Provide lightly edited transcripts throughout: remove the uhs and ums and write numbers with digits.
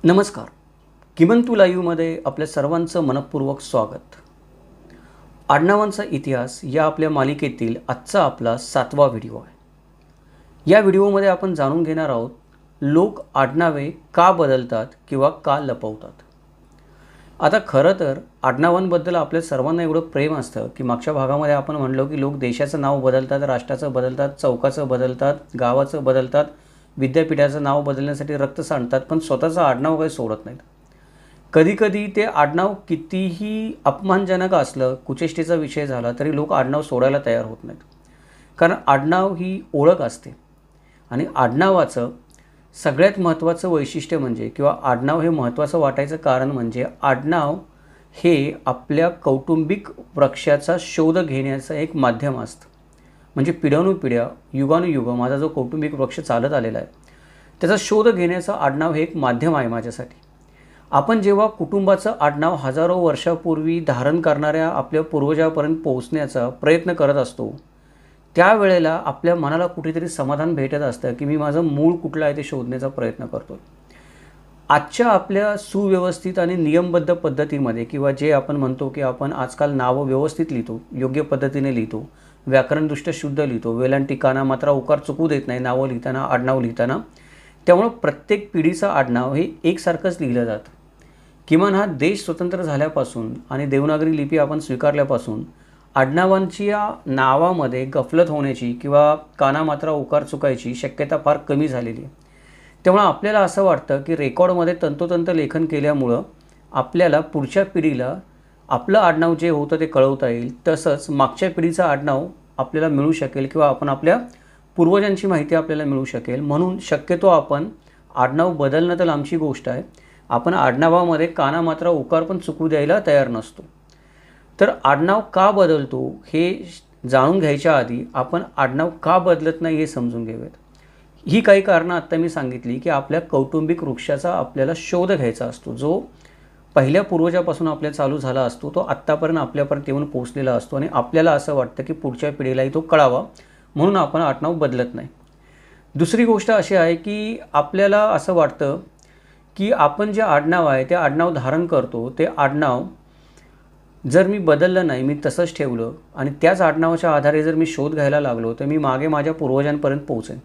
नमस्कार. किमंतू लाईव्हमध्ये आपल्या सर्वांचं मनपूर्वक स्वागत. आडनावांचा इतिहास या आपल्या मालिकेतील आजचा आपला 7वा व्हिडिओ आहे. या व्हिडिओमध्ये आपण जाणून घेणार आहोत लोक आडनावे का बदलतात किंवा का लपवतात. आता खरं तर आडनावांबद्दल आपल्या सर्वांना एवढं प्रेम असतं की मागच्या भागामध्ये आपण म्हणलो की लोक देशाचं नाव बदलतात, राष्ट्राचं बदलतात, चौकाचं बदलतात, गावाचं बदलतात, विद्यापीठाचं नाव बदलण्यासाठी रक्त सांडतात, पण स्वतःचं आडनाव काही सोडत नाहीत. कधीकधी ते आडनाव कितीही अपमानजनक असलं, कुचेष्टेचा विषय झाला तरी लोक आडनाव सोडायला तयार होत नाहीत. कारण आडनाव ही ओळख असते आणि आडनावाचं सगळ्यात महत्त्वाचं वैशिष्ट्य म्हणजे किंवा आडनाव हे महत्त्वाचं वाटायचं कारण म्हणजे आडनाव हे आपल्या कौटुंबिक वृक्षाचा शोध घेण्याचं एक माध्यम असतं. म्हणजे पिढ्यानुपिढ्या युगानुयुग माझा जो कौटुंबिक वृक्ष चालत आलेला आहे त्याचा शोध घेण्याचं आडनाव हे एक माध्यम आहे माझ्यासाठी. आपण जेव्हा कुटुंबाचं आडनाव हजारो वर्षापूर्वी धारण करणाऱ्या आपल्या पूर्वजापर्यंत पोहोचण्याचा प्रयत्न करत असतो त्यावेळेला आपल्या मनाला कुठेतरी समाधान भेटत असतं की मी माझं मूळ कुठलं आहे ते शोधण्याचा प्रयत्न करतो. आजच्या आपल्या सुव्यवस्थित आणि नियमबद्ध पद्धतीमध्ये किंवा जे आपण म्हणतो की आपण आजकाल नावं व्यवस्थित लिहितो, योग्य पद्धतीने लिहितो, व्याकरणदृष्ट्या शुद्ध लिहितो, वेलांटी काना मात्रा उकार चुकू देत नाही नावं लिहिताना, आडनाव लिहिताना. त्यामुळं प्रत्येक पिढीचं आडनाव हे एकसारखंच लिहिलं जातं. किमान हा देश स्वतंत्र झाल्यापासून आणि देवनागरी लिपी आपण स्वीकारल्यापासून आडनावांची या नावामध्ये गफलत होण्याची किंवा कानामात्रा उकार चुकायची शक्यता फार कमी झालेली आहे. त्यामुळं आपल्याला असं वाटतं की रेकॉर्डमध्ये तंतोतंत लेखन केल्यामुळं आपल्याला पुढच्या पिढीला आपलं आडनाव जे होतं ते कळवता येईल, तसंच मागच्या पिढीचं आडनाव आपल्याला मिळू शकेल किंवा आपण आपल्या पूर्वजांची माहिती आपल्याला मिळू शकेल. म्हणून शक्यतो आपण आडनाव बदलणं तर लांबची गोष्ट आहे, आपण आडनावामध्ये कानामात्रा उकार पण चुकू द्यायला तयार नसतो. तर आडनाव का बदलतो हे जाणून घ्यायच्या आधी आपण आडनाव का बदलत नाही हे समजून घेऊयात. ही काही कारणं आत्ता मी सांगितली की आपल्या कौटुंबिक वृक्षाचा आपल्याला शोध घ्यायचा असतो, जो पहिल्या पूर्वजापासून आपल्या चालू झाला असतो, तो आत्तापर्यंत आपल्यापर्यंत येऊन पोहोचलेला असतो आणि आपल्याला असं वाटतं की पुढच्या पिढीलाही तो कळावा म्हणून आपण आडनाव बदलत नाही. दुसरी गोष्ट अशी आहे की आपल्याला असं वाटतं की आपण जे आडनाव आहे ते आडनाव धारण करतो ते आडनाव जर मी बदललं नाही, मी तसंच ठेवलं आणि त्याच आडनावाच्या आधारे जर मी शोध घ्यायला लागलो तर मी मागे माझ्या पूर्वजांपर्यंत पोहोचेन.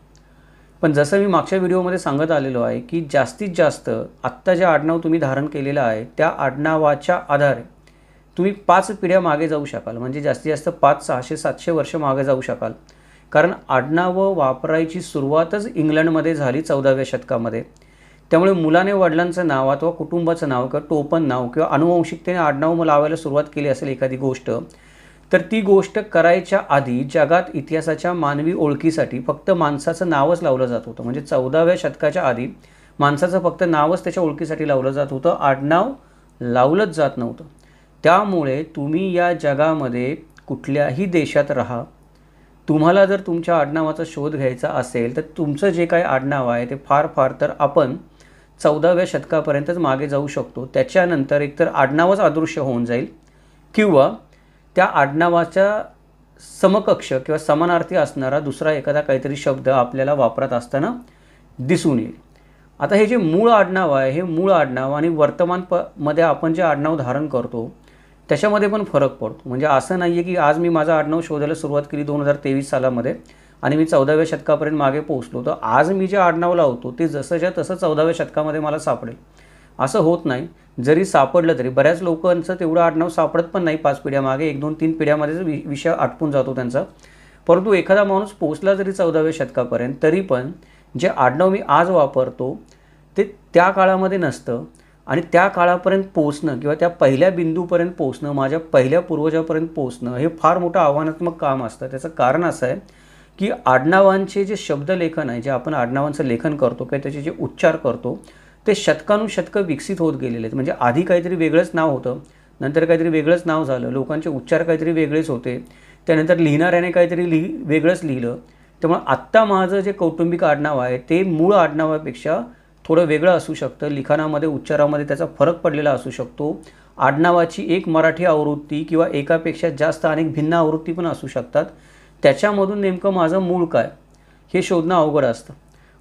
पण जसं मी मागच्या व्हिडिओमध्ये सांगत आलेलो आहे की जास्तीत जास्त आत्ता जे आडनाव तुम्ही धारण केलेलं आहे त्या आडनावाच्या आधारे तुम्ही 5 पिढ्या मागे जाऊ शकाल. म्हणजे जास्तीत जास्त 500, 600, 700 वर्ष मागे जाऊ शकाल. कारण आडनावं वापरायची सुरुवातच इंग्लंडमध्ये झाली 14व्या शतकामध्ये. त्यामुळे मुलाने वडिलांचं नाव अथवा कुटुंबाचं नाव किंवा टोपण नाव किंवा अनुवंशिकतेने आडनाव लावायला सुरुवात केली असेल एखादी गोष्ट, तर ती गोष्ट करायच्या आधी जगात इतिहासाच्या मानवी ओळखीसाठी फक्त माणसाचं नावच लावलं जात होतं. म्हणजे 14व्या शतकाच्या आधी माणसाचं फक्त नावच त्याच्या ओळखीसाठी लावलं जात होतं, आडनाव लावलंच जात नव्हतं. त्यामुळे तुम्ही या जगामध्ये कुठल्याही देशात राहा, तुम्हाला जर तुमच्या आडनावाचा शोध घ्यायचा असेल तर तुमचं जे काही आडनाव आहे ते फार फार तर आपण 14व्या शतकापर्यंतच मागे जाऊ शकतो. त्याच्यानंतर एकतर आडनावच अदृश्य होऊन जाईल किंवा त्या आडनावाच्या समकक्ष किंवा समानार्थी असणारा दुसरा एखादा काहीतरी शब्द आपल्याला वापरत असताना दिसून येईल. आता हे जे मूळ आडनाव आहे हे मूळ आडनाव आणि मध्ये आपण जे आडनाव धारण करतो त्याच्यामध्ये पण फरक पडतो. म्हणजे असं नाही आहे की आज मी माझं आडनाव शोधायला सुरुवात केली 2023 सालामध्ये आणि मी 14व्या शतकापर्यंत मागे पोहोचलो, तर आज मी जे आडनाव लावतो ते जसंच्या तसं 14व्या शतकामध्ये मला सापडेल असं होत नाही. जरी सापडलं तरी बऱ्याच लोकांचं तेवढं आडनाव सापडत पण नाही 5 पिढ्या मागे, 1, 2, 3 पिढ्यामध्येच विषय आटपून जातो त्यांचा. परंतु एखादा माणूस पोहोचला जरी 14व्या शतकापर्यंत तरी पण जे आडनाव मी आज वापरतो ते त्या काळामध्ये नसतं आणि त्या काळापर्यंत पोहोचणं किंवा त्या पहिल्या बिंदूपर्यंत पोहोचणं, माझ्या पहिल्या पूर्वजापर्यंत पोहोचणं हे फार मोठं आव्हानात्मक काम असतं. त्याचं कारण असं आहे की आडनावांचे जे शब्दलेखन आहे, जे आपण आडनावांचं लेखन करतो किंवा त्याचे जे उच्चार करतो ते शतकानुशतकं विकसित होत गेलेले आहेत. म्हणजे आधी काहीतरी वेगळंच नाव होतं, नंतर काहीतरी वेगळंच नाव झालं, लोकांचे उच्चार काहीतरी वेगळेच होते, त्यानंतर लिहिणाऱ्याने काहीतरी वेगळंच लिहिलं. त्यामुळे आत्ता माझं जे कौटुंबिक आडनाव आहे ते मूळ आडनावापेक्षा थोडं वेगळं असू शकतं. लिखाणामध्ये, उच्चारामध्ये त्याचा फरक पडलेला असू शकतो. आडनावाची एक मराठी आवृत्ती किंवा एकापेक्षा जास्त अनेक भिन्न आवृत्ती पण असू शकतात. त्याच्यामधून नेमकं माझं मूळ काय हे शोधणं अवघड असतं.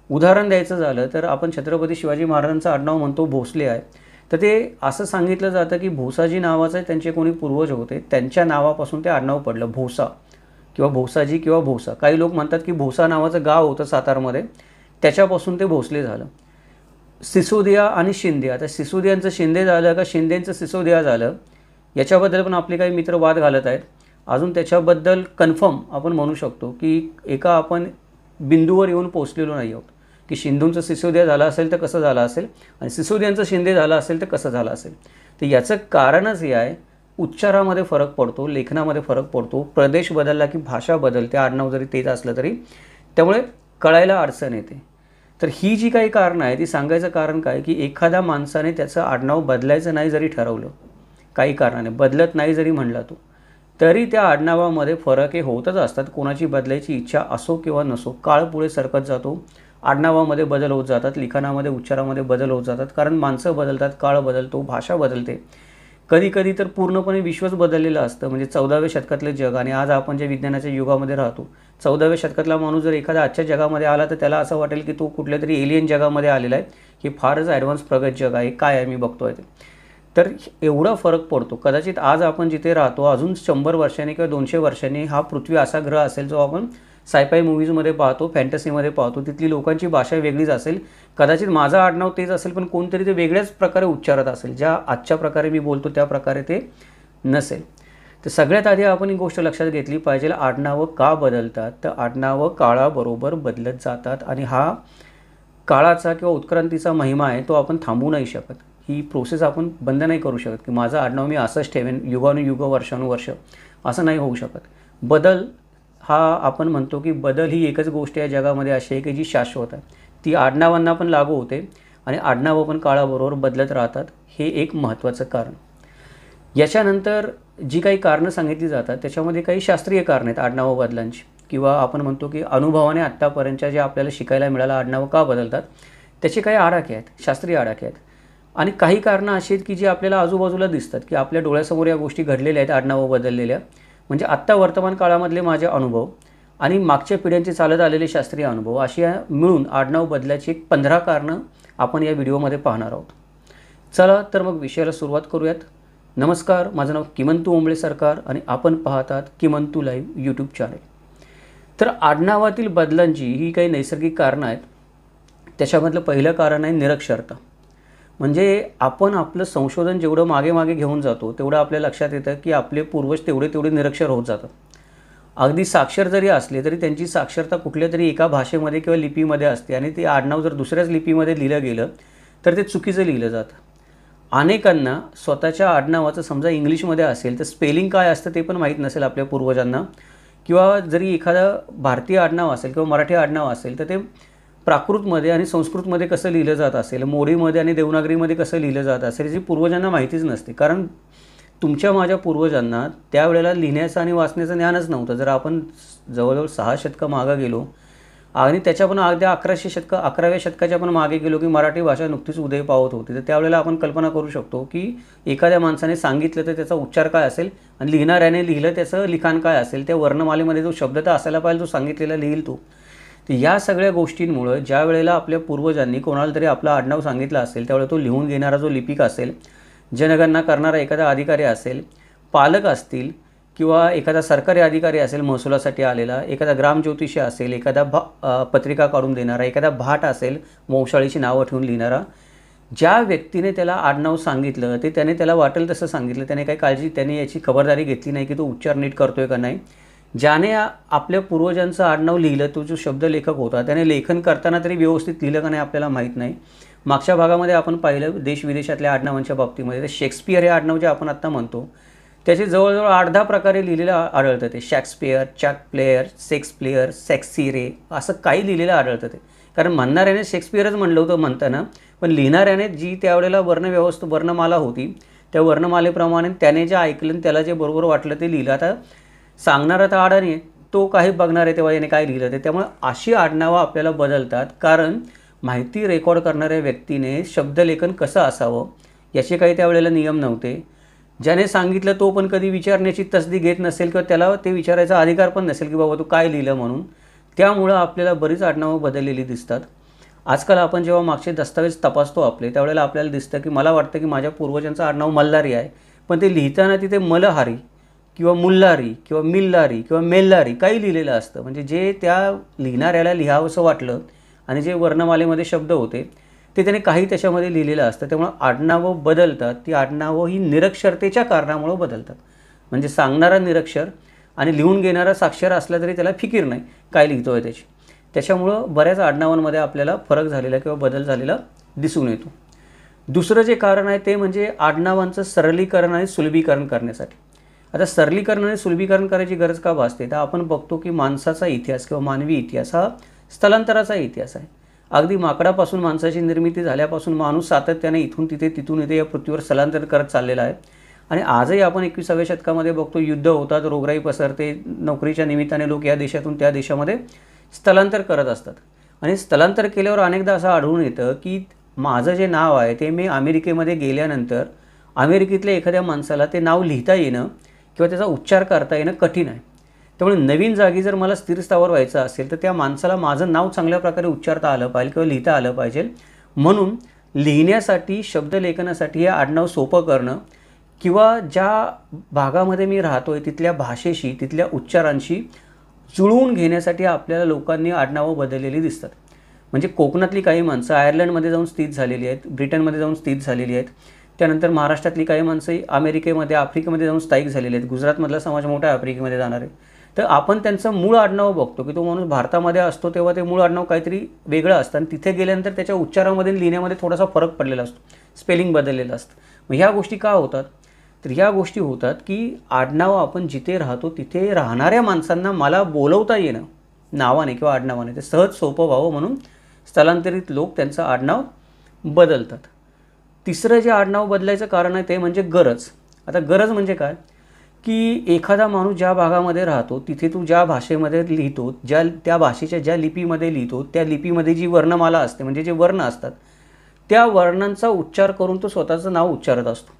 उदाहरण द्यायचं झालं तर आपण छत्रपती शिवाजी महाराजांचं आडनाव म्हणतो भोसले आहे, तर ते असं सांगितलं जातं की भोसाजी नावाचे त्यांचे कोणी पूर्वज होते, त्यांच्या नावापासून ते आडनाव पडलं भोसा किंवा भोसाजी किंवा भोसा. काही लोक म्हणतात की भोसा नावाचं गाव होतं सातारमध्ये, त्याच्यापासून ते भोसले झालं. सिसोदिया आणि शिंदे, आता सिसोदियांचं शिंदे झालं का शिंदेंचं सिसोदिया झालं, याच्याबद्दल पण आपले काही मित्र वाद घालत आहेत. अजून त्याच्याबद्दल कन्फर्म आपण म्हणू शकतो की एका आपण बिंदूवर येऊन पोचलेलो नाही आहोत की शिंदेंचं सिसोदिया झालं असेल तर कसं झालं असेल आणि सिसोदियांचं शिंदे झालं असेल तर कसं झालं असेल. तर याचं कारणच हे आहे, उच्चारामध्ये फरक पडतो, लेखनामध्ये फरक पडतो, प्रदेश बदलला की भाषा बदलते, आडनाव जरी तेच असलं तरी, त्यामुळे कळायला अडचण येते. तर ही जी काही कारणं आहे ती सांगायचं कारण काय की एखाद्या माणसाने त्याचं आडनाव बदलायचं नाही जरी ठरवलं, काही कारणाने बदलत नाही जरी म्हणला तो, तरी त्या आडनावामध्ये फरक हे होतच असतात. कोणाची बदलायची इच्छा असो किंवा नसो, काळ पुढे सरकत जातो, आडनावामध्ये बदल होत जातात, लिखाणामध्ये उच्चारामध्ये बदल होत जातात, कारण माणसं बदलतात, काळ बदलतो, भाषा बदलते. कधी कधी तर पूर्णपणे विश्वच बदललेलं असतं. म्हणजे 14व्या शतकातले जग आणि आज आपण जे विज्ञानाच्या युगामध्ये राहतो, 14व्या शतकातला माणूस जर एखाद्या आजच्या जगामध्ये आला तर त्याला असं वाटेल की तो कुठल्या तरी एलियन जगामध्ये आलेला आहे, हे फारच ॲडव्हान्स प्रगत जग आहे, काय आहे मी बघतोय ते. तर एवढा फरक पडतो. कदाचित आज आपण जिथे राहतो अजून 100 वर्षांनी किंवा 200 वर्षांनी हा पृथ्वी असा ग्रह असेल जो आपण सायफाय मूव्हीजमध्ये पाहतो, फॅन्टसीमध्ये पाहतो, तिथली लोकांची भाषा वेगळीच असेल. कदाचित माझं आडनाव तेच असेल पण कोणतरी ते वेगळ्याच प्रकारे उच्चारत असेल, ज्या आजच्या प्रकारे मी बोलतो त्या प्रकारे ते नसेल. तर सगळ्यात आधी आपण ही गोष्ट लक्षात घेतली पाहिजे, आडनावं का बदलतात. तर आडनावं काळाबरोबर बदलत जातात आणि हा काळाचा किंवा उत्क्रांतीचा महिमा आहे, तो आपण थांबवू नाही शकत. ही प्रोसेस आपण बंद नाही करू शकत की माझं आडनाव मी असंच ठेवेन युगानुयुग वर्षानुवर्ष, असं नाही होऊ शकत. बदल हा आपण म्हणतो की बदल ही एकच गोष्ट या जगामध्ये अशी आहे की जी शाश्वत आहे, ती आडनावांना पण लागू होते आणि आडनावं पण काळाबरोबर बदलत राहतात. हे एक महत्त्वाचं कारण. याच्यानंतर जी काही कारणं सांगितली जातात त्याच्यामध्ये काही शास्त्रीय कारणं आहेत आडनावं बदलांची, किंवा आपण म्हणतो की अनुभवाने आत्तापर्यंतच्या जे आपल्याला शिकायला मिळालं आडनावं का बदलतात त्याचे काही आडाखे आहेत, शास्त्रीय आडाखे आहेत. आणि काही कारणं अशी आहेत की जी आपल्याला आजूबाजूला दिसतात की आपल्या डोळ्यासमोर या गोष्टी घडलेल्या आहेत आडनावं बदललेल्या. म्हणजे आत्ता वर्तमान काळामधले माझे अनुभव आणि मागच्या पिढ्यांचे चालत आलेले शास्त्रीय अनुभव अशी मिळून आडनाव बदलाची एक 15 कारणं आपण या व्हिडिओमध्ये पाहणार आहोत. चला तर मग विषयाला सुरुवात करूयात. नमस्कार, माझं नाव किमंतू ओंबळे सरकार आणि आपण पाहतात किमंतू लाईव्ह यूट्यूब चॅनल. तर आडनावातील बदलांची ही काही नैसर्गिक कारणं आहेत. त्याच्यामधलं पहिलं कारण आहे निरक्षरता. म्हणजे आपण आपलं संशोधन जेवढं मागे मागे घेऊन जातो तेवढं आपल्या लक्षात येतं की आपले पूर्वज तेवढे निरक्षर होत जातात. अगदी साक्षर जरी असले तरी त्यांची साक्षरता कुठल्या तरी एका भाषेमध्ये किंवा लिपीमध्ये असते आणि ते आडनाव जर दुसऱ्याच लिपीमध्ये लिहिलं गेलं तर ते चुकीचं लिहिलं जातं. अनेकांना स्वतःच्या आडनावाचं समजा इंग्लिशमध्ये असेल तर स्पेलिंग काय असतं ते पण माहीत नसेल आपल्या पूर्वजांना, किंवा जरी एखादं भारतीय आडनाव असेल किंवा मराठी आडनाव असेल तर ते प्राकृतमध्ये आणि संस्कृतमध्ये कसं लिहिलं जात असेल, मोडीमध्ये आणि देवनागरीमध्ये कसं लिहिलं जात असेल याची पूर्वजांना माहितीच नसते. कारण तुमच्या माझ्या पूर्वजांना त्यावेळेला लिहिण्याचं आणि वाचण्याचं ज्ञानच नव्हतं. जर आपण जवळजवळ 6 शतकं मागं गेलो आणि त्याच्या पण अगदी 11व्या शतकाच्या पण मागे गेलो की मराठी भाषा नुकतीच उदय पावत होती. तर त्यावेळेला आपण कल्पना करू शकतो की एखाद्या माणसाने सांगितलं तर त्याचा उच्चार काय असेल आणि लिहिणाऱ्याने लिहिलं त्याचं लिखाण काय असेल. त्या वर्णमालेमध्ये जो शब्द तर असायला पाहिजे जो सांगितलेला लिहिल तो. तर या सगळ्या गोष्टींमुळं ज्या वेळेला आपल्या पूर्वजांनी कोणाला तरी आपलं आडनाव सांगितलं असेल त्यावेळेला तो लिहून घेणारा जो लिपिक असेल, जनगणना करणारा एखादा अधिकारी असेल, पालक असतील किंवा एखादा सरकारी अधिकारी असेल महसुलासाठी आलेला, एखादा ग्रामज्योतिषी असेल, एखादा पत्रिका काढून देणारा, एखादा भाट असेल वंशाळीची नावं ठेवून लिहिणारा, ज्या व्यक्तीने त्याला आडनाव सांगितलं ते त्याला वाटेल तसं सांगितलं, त्याने काही त्याने याची खबरदारी घेतली नाही की तो उच्चार नीट करतोय का नाही. ज्याने आपल्या पूर्वजांचं आडनाव लिहिलं तो जो शब्दलेखक होता त्याने लेखन करताना तरी व्यवस्थित लिहिलं का नाही आपल्याला माहीत नाही. मागच्या भागामध्ये आपण पाहिलं देशविदेशातल्या आडनावांच्या बाबतीमध्ये तर शेक्सपियर हे आडनाव जे आपण आत्ता म्हणतो त्याचे जवळजवळ 8-10 प्रकारे लिहिलेलं आढळतं. ते Shakespeare, check player, sex player, सेक्सिरे असं काही लिहिलेलं आढळतं. ते कारण म्हणणाऱ्याने शेक्सपियरच म्हणलं होतं म्हणताना, पण लिहिणाऱ्याने जी त्यावेळेला वर्णमाला होती त्या वर्णमालेप्रमाणे त्याने जे ऐकलं त्याला जे बरोबर वाटलं ते लिहिलं. आता सांगणारा तर आडाणी आहे, तो काही बघणार आहे तेव्हा याने काय लिहिलं ते. त्यामुळे अशी आडनावं आपल्याला बदलतात कारण माहिती रेकॉर्ड करणाऱ्या व्यक्तीने शब्दलेखन कसं असावं याचे काही त्यावेळेला नियम नव्हते. ज्याने सांगितलं तो पण कधी विचारण्याची तसदी घेत नसेल किंवा त्याला ते विचारायचा अधिकार पण नसेल की बाबा तू काय लिहिलं म्हणून. त्यामुळं आपल्याला बरीच आडनावं बदललेली दिसतात. आजकाल आपण जेव्हा मागचे दस्तावेज तपासतो आपले, त्यावेळेला आपल्याला दिसतं की मला वाटतं की माझ्या पूर्वजांचं आडनाव मल्हारी आहे, पण ते लिहिताना तिथे मलहारी किंवा मुल्हारी किंवा मिल्हारी किंवा मेल्हारी काही लिहिलेलं असतं. म्हणजे जे त्या लिहिणाऱ्याला लिहावंसं वाटलं आणि जे वर्णमालेमध्ये शब्द होते ते त्याने काही त्याच्यामध्ये लिहिलेलं असतं. त्यामुळं आडनावं बदलतात. ती आडनावं ही निरक्षरतेच्या कारणामुळं बदलतात. म्हणजे सांगणारा निरक्षर आणि लिहून घेणारा साक्षर असला तरी त्याला फिकीर नाही काय लिहितो आहे त्याची. त्याच्यामुळं बऱ्याच आडनावांमध्ये आपल्याला फरक झालेला किंवा बदल झालेला दिसून येतो. दुसरं जे कारण आहे ते म्हणजे आडनावांचं सरलीकरण आणि सुलभीकरण करण्यासाठी. आता सरलीकरण आणि सुलभीकरण करायची गरज का भासते, तर आपण बघतो की माणसाचा इतिहास किंवा मानवी इतिहास हा स्थलांतराचा इतिहास आहे. अगदी माकडापासून माणसाची निर्मिती झाल्यापासून माणूस सातत्याने इथून तिथे तिथून इथे या पृथ्वीवर स्थलांतर करत चाललेला आहे. आणि आजही आपण 21व्या शतकामध्ये बघतो, युद्ध होतात, रोगराई पसरते, नोकरीच्या निमित्ताने लोक या देशातून त्या देशामध्ये स्थलांतर करत असतात. आणि स्थलांतर केल्यावर अनेकदा असं आढळून येतं की माझं जे नाव आहे ते मी अमेरिकेमध्ये गेल्यानंतर अमेरिकेतल्या एखाद्या माणसाला ते नाव लिहिता येणं किंवा त्याचा उच्चार करता येणं कठीण आहे. त्यामुळे नवीन जागी जर मला स्थिर स्थावर व्हायचं असेल तर त्या माणसाला माझं नाव चांगल्या प्रकारे उच्चारता आलं पाहिजे किंवा लिहिता आलं पाहिजे. म्हणून लिहिण्यासाठी, शब्दलेखनासाठी हे आडनाव सोपं करणं किंवा ज्या भागामध्ये मी राहतोय तिथल्या भाषेशी, तिथल्या उच्चारांशी जुळवून घेण्यासाठी आपल्याला लोकांनी आडनावं बदललेली दिसतात. म्हणजे कोकणातली काही माणसं आयर्लंडमध्ये जाऊन स्थित झालेली आहेत, ब्रिटनमध्ये जाऊन स्थित झालेली आहेत. त्यानंतर महाराष्ट्रातली काही माणसं अमेरिकेमध्ये, आफ्रिकेमध्ये जाऊन स्थायिक झालेली आहेत. गुजरातमधला समाज मोठा आहे आफ्रिकेमध्ये जाणार आहे. तर आपण त्यांचं मूळ आडनाव बघतो की तो माणूस भारतामध्ये असतो तेव्हा ते मूळ आडनाव काहीतरी वेगळं असतं आणि तिथे गेल्यानंतर त्याच्या उच्चारामध्ये लिहिण्यामध्ये थोडासा फरक पडलेला असतो, स्पेलिंग बदललेलं असतं. मग ह्या गोष्टी का होतात, तर ह्या गोष्टी होतात की आडनाव आपण जिथे राहतो तिथे राहणाऱ्या माणसांना मला बोलवता येणं नावाने किंवा आडनावाने ते सहज सोपं व्हावं म्हणून स्थलांतरित लोक त्यांचं आडनाव बदलतात. तिसरं जे आडनाव बदलायचं कारण आहे ते म्हणजे गरज. आता गरज म्हणजे काय की एखादा माणूस ज्या भागामध्ये राहतो तिथे तू ज्या भाषेमध्ये लिहितो, त्या भाषेच्या ज्या लिपीमध्ये लिहितो, त्या लिपीमध्ये जी वर्णमाला असते म्हणजे जे वर्ण असतात त्या वर्णांचा उच्चार करून तो स्वतःचं नाव उच्चारत असतो.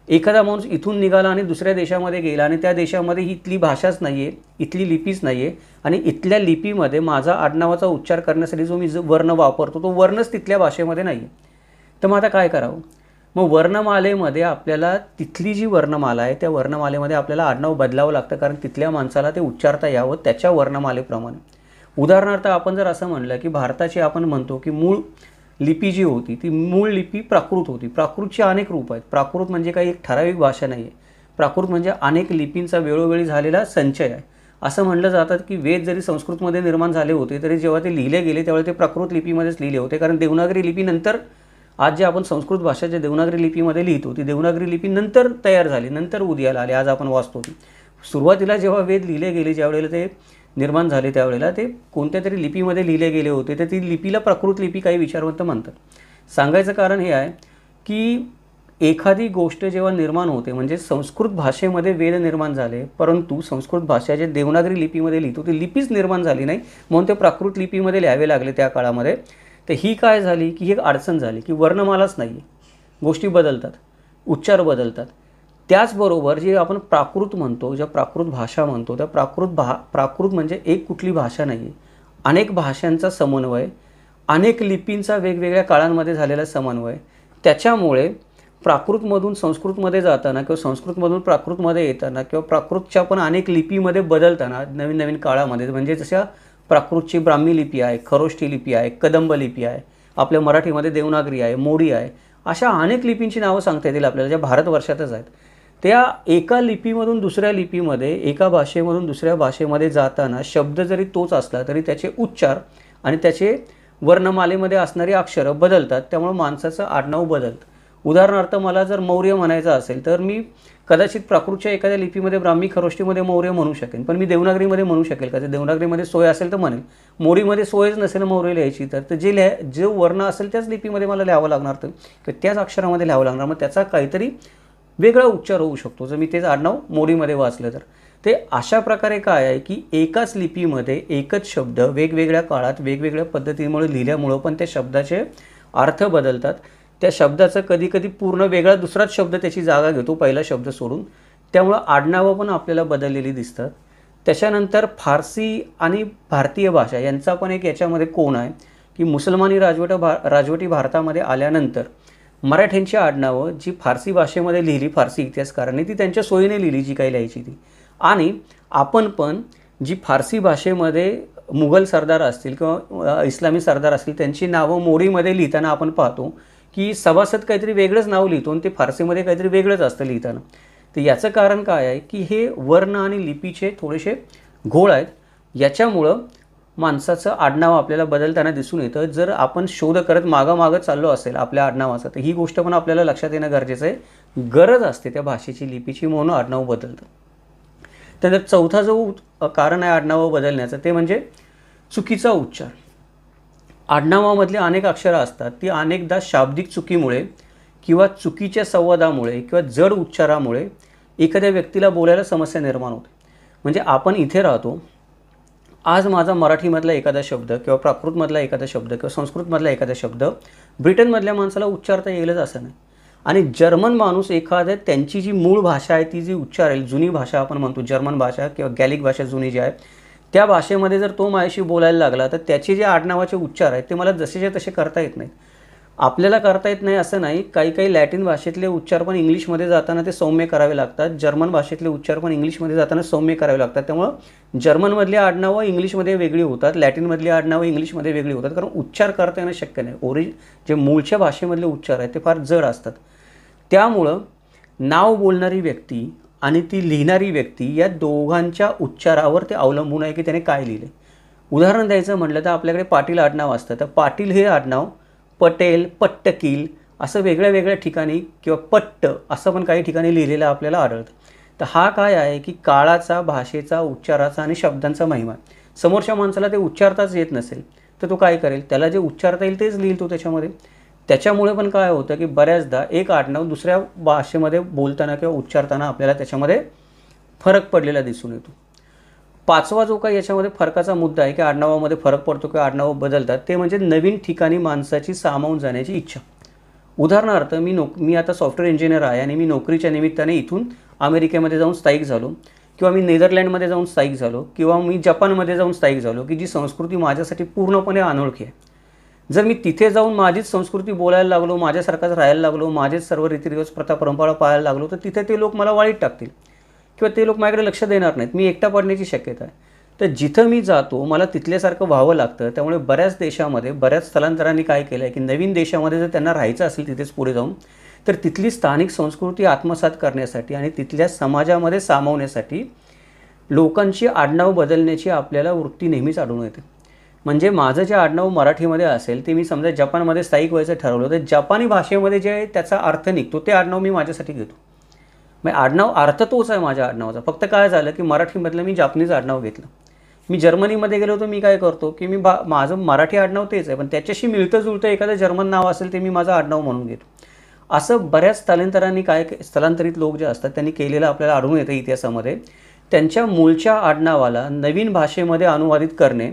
एखादा माणूस इथून निघाला आणि दुसऱ्या देशामध्ये गेला आणि त्या देशामध्ये इथली भाषाच नाही आहे, इथली लिपीच नाही आहे आणि इथल्या लिपीमध्ये माझा आडनावाचा उच्चार करण्यासाठी जो मी वर्ण वापरतो तो वर्णच तिथल्या भाषेमध्ये नाही आहे. तर मग आता काय करावं? मग वर्णमालेमध्ये आपल्याला तिथली जी वर्णमाला आहे त्या वर्णमालेमध्ये आपल्याला आडनाव बदलावं लागतं, कारण तिथल्या माणसाला ते उच्चारता यावं त्याच्या वर्णमालेप्रमाणे. उदाहरणार्थ आपण जर असं म्हणलं की भारताची आपण म्हणतो की मूळ लिपी जी होती ती मूळ लिपी प्राकृत होती. प्राकृतची अनेक रूप आहेत. प्राकृत म्हणजे काही एक ठराविक भाषा नाही आहे. प्राकृत म्हणजे अनेक लिपींचा वेळोवेळी झालेला संचय आहे. असं म्हणलं जातं की वेद जरी संस्कृतमध्ये निर्माण झाले होते तरी जेव्हा ते लिहिले गेले त्यावेळी ते प्राकृत लिपीमध्येच लिहिले होते, कारण देवनागरी लिपीनंतर आज जे आपण संस्कृत भाषा जे देवनागरी लिपीमध्ये लिहितो ती देवनागरी लिपी नंतर तयार झाली, नंतर उदयाला आली, आज आपण वाचतो ती. सुरुवातीला जेव्हा वेद लिहिले गेले, ज्यावेळेला ते निर्माण झाले त्यावेळेला ते कोणत्या तरी लिपीमध्ये लिहिले गेले होते, तर ती लिपीला प्राकृत लिपी काही विचारवंत म्हणतात. सांगायचं कारण हे आहे की एखादी गोष्ट जेव्हा निर्माण होते म्हणजे संस्कृत भाषेमध्ये वेद निर्माण झाले, परंतु संस्कृत भाषा जे देवनागरी लिपीमध्ये लिहितो ती लिपीच निर्माण झाली नाही म्हणून ते प्राकृत लिपीमध्ये लिहावे लागले त्या काळामध्ये. तर ही काय झाली की ही अडचण झाली की वर्णमालाच नाही आहे, गोष्टी बदलतात, उच्चार बदलतात. त्याचबरोबर जे आपण प्राकृत म्हणतो, ज्या प्राकृत भाषा म्हणतो, त्या प्राकृत म्हणजे एक कुठली भाषा नाही आहे, अनेक भाषांचा समन्वय, अनेक लिपींचा वेगवेगळ्या काळांमध्ये झालेला समन्वय. त्याच्यामुळे प्राकृतमधून संस्कृतमध्ये जाताना किंवा संस्कृतमधून प्राकृतमध्ये येताना किंवा प्राकृतच्या पण अनेक लिपीमध्ये बदलताना नवीन नवीन काळामध्ये, म्हणजे जशा प्राकृतची ब्राह्मी लिपी आहे, खरोष्टी लिपी आहे, कदंब लिपी आहे, आपल्या मराठीमध्ये देवनागरी आहे, मोडी आहे, अशा अनेक लिपींची नावं सांगता येतील आपल्याला ज्या भारतवर्षातच आहेत. त्या एका लिपीमधून दुसऱ्या लिपीमध्ये, एका भाषेमधून दुसऱ्या भाषेमध्ये जाताना शब्द जरी तोच असला तरी त्याचे उच्चार आणि त्याचे वर्णमालेमध्ये असणारी अक्षरं बदलतात. त्यामुळे माणसाचं आडनाव बदलतं. उदाहरणार्थ मला जर मौर्य म्हणायचं असेल तर मी कदाचित प्राकृतच्या एखाद्या लिपीमध्ये ब्राह्मी खरोष्टीमध्ये मौर्य म्हणू शकेन, पण मी देवनागरीमध्ये म्हणू शकेल का? जर देवनागरीमध्ये सोय असेल तर म्हणेल, मोडीमध्ये सोयच नसेल मौर्य लिहायची तर जे वर्ण असेल त्याच लिपीमध्ये मला लिहावं लागणार, तर त्याच अक्षरामध्ये लिहावं लागणार. मग त्याचा काहीतरी वेगळा उच्चार होऊ शकतो जर मी तेच आडनाव मोडीमध्ये वाचलं तर. ते अशा प्रकारे काय आहे की एकाच लिपीमध्ये एकच शब्द वेगवेगळ्या काळात वेगवेगळ्या पद्धतीमुळे लिहिल्यामुळं पण त्या शब्दाचे अर्थ बदलतात. त्या शब्दाचा कधी कधी पूर्ण वेगळा दुसराच शब्द त्याची जागा घेतो पहिला शब्द सोडून. त्यामुळं आडनावं पण आपल्याला बदललेली दिसतात. त्याच्यानंतर फारसी आणि भारतीय भाषा यांचा पण एक याच्यामध्ये कोण आहे की मुसलमानी राजवटी भारतामध्ये आल्यानंतर मराठ्यांची आडनावं जी फारसी भाषेमध्ये लिहिली फारसी इतिहासकारांनी ती त्यांच्या सोयीने लिहिली जी काही लिहायची ती. आणि आपण पण जी फारसी भाषेमध्ये मुघल सरदार असतील किंवा इस्लामी सरदार असतील त्यांची नावं मोडीमध्ये लिहिताना आपण पाहतो की सभासद काहीतरी वेगळंच नाव लिहितो आणि ते फारसीमध्ये काहीतरी वेगळंच असतं लिहिताना. तर याचं कारण काय आहे की हे वर्ण आणि लिपीचे थोडेसे घोळ आहेत. याच्यामुळं माणसाचं आडनाव आपल्याला बदलताना दिसून येतं. जर आपण शोध करत मागं चाललो असेल आपल्या आडनावाचा तर ही गोष्ट पण आपल्याला लक्षात येणं गरजेचं आहे. गरज असते त्या भाषेची लिपीची म्हणून आडनाव बदलतं. त्यानंतर चौथा जो कारण आहे आडनावं बदलण्याचं ते म्हणजे चुकीचा उच्चार. आडनावामधली अनेक अक्षरं असतात ती अनेकदा शाब्दिक चुकीमुळे किंवा चुकीच्या संवादामुळे किंवा जड उच्चारामुळे एखाद्या व्यक्तीला बोलायला समस्या निर्माण होते. म्हणजे आपण इथे राहतो, आज माझा मराठीमधला एखादा शब्द किंवा प्राकृतमधला एखादा शब्द किंवा संस्कृतमधला एखादा शब्द ब्रिटनमधल्या माणसाला उच्चारता येईलच असं नाही. आणि जर्मन माणूस एखाद्या त्यांची जी मूळ भाषा आहे ती जी उच्चारेल, जुनी भाषा आपण म्हणतो जर्मन भाषा किंवा गॅलिक भाषा जुनी जी आहे त्या भाषेमध्ये जर तो माझ्याशी बोलायला लागला तर त्याचे जे आडनावाचे उच्चार आहेत ते मला जसेच्या तसे करता येत नाहीत. आपल्याला करता येत नाही असं नाही, काही लॅटिन भाषेतले उच्चार पण इंग्लिशमध्ये जाताना ते सौम्य करावे लागतात. जर्मन भाषेतले उच्चार पण इंग्लिशमध्ये जाताना सौम्य करावे लागतात. त्यामुळं जर्मनमधली आडनावं इंग्लिशमध्ये वेगळी होतात, लॅटिनमधली आडनावं इंग्लिशमध्ये वेगळी होतात, कारण उच्चार करता येणं शक्य नाही. जे मूळच्या भाषेमधले उच्चार आहेत ते फार जड असतात. त्यामुळं नाव बोलणारी व्यक्ती आणि ती लिहिणारी व्यक्ती या दोघांच्या उच्चारावर ते अवलंबून आहे की त्याने काय लिहिले. उदाहरण द्यायचं म्हटलं तर आपल्याकडे पाटील आडनाव असतं. तर पाटील हे आडनाव पटेल, पट्टकील असं वेगळ्या ठिकाणी किंवा पट्ट असं पण काही ठिकाणी लिहिलेलं आपल्याला आढळतं. तर हा काय आहे की काळाचा, भाषेचा, उच्चाराचा आणि शब्दांचा महिमा. समोरच्या माणसाला ते उच्चारताच येत नसेल तर तो काय करेल, त्याला जे उच्चारता येईल तेच लिहिल तो त्याच्यामध्ये. त्याच्यामुळे पण काय होतं की बऱ्याचदा एक आडनाव दुसऱ्या भाषेमध्ये बोलताना किंवा उच्चारताना आपल्याला त्याच्यामध्ये फरक पडलेला दिसून येतो. पाचवा जो काही याच्यामध्ये फरकाचा मुद्दा आहे की आडनावामध्ये फरक पडतो किंवा आडनावं बदलतात ते म्हणजे नवीन ठिकाणी माणसाची सामावून जाण्याची इच्छा. उदाहरणार्थ मी आता सॉफ्टवेअर इंजिनियर आहे आणि मी नोकरीच्या निमित्ताने इथून अमेरिकेमध्ये जाऊन स्थायिक झालो किंवा मी नेदरलँडमध्ये जाऊन स्थायिक झालो किंवा मी जपानमध्ये जाऊन स्थायिक झालो की जी संस्कृती माझ्यासाठी पूर्णपणे अनोळखी आहे. जर मी तिथे जाऊन माझीच संस्कृती बोलायला लागलो, माझ्यासारखाच राहायला लागलो, माझेच सर्व रीतिरिवाज प्रथा परंपरा पाळायला लागलो तर तिथे ते लोक मला वाईट टाकतील किंवा ते लोक माझ्याकडे लक्ष देणार नाहीत. मी एकटा पडण्याची शक्यता आहे. तर जिथं मी जातो मला तिथल्यासारखं व्हावं लागतं. त्यामुळे बऱ्याच देशामध्ये बऱ्याच स्थलांतरांनी काय केलं आहे की नवीन देशामध्ये जर त्यांना राहायचं असेल तिथेच पुढे जाऊन तर तिथली स्थानिक संस्कृती आत्मसात करण्यासाठी आणि तिथल्या समाजामध्ये सामावण्यासाठी लोकांची आडनाव बदलण्याची आपल्याला वृत्ती नेहमीच आढळून येते. म्हणजे माझं जे आडनाव मराठीमध्ये असेल ते मी समजा जपानमध्ये स्थायिक व्हायचं ठरवलं तर जपानी भाषेमध्ये जे त्याचा अर्थ निघतो ते आडनाव मी माझ्यासाठी घेतो. मग आडनाव अर्थ तोच आहे माझ्या आडनावाचा, फक्त काय झालं की मराठीमधलं मी जापनीज आडनाव घेतलं. मी जर्मनीमध्ये गेलो तर मी काय करतो की मी माझं मराठी आडनाव तेच आहे पण त्याच्याशी मिळतं जुळतं एखादं जर्मन नाव असेल ते मी माझं आडनाव म्हणून घेतो. असं बऱ्याच स्थलांतरांनी स्थलांतरित लोक जे असतात त्यांनी केलेलं आपल्याला आढळून येतं इतिहासामध्ये. त्यांच्या मूळच्या आडनावाला नवीन भाषेमध्ये अनुवादित करणे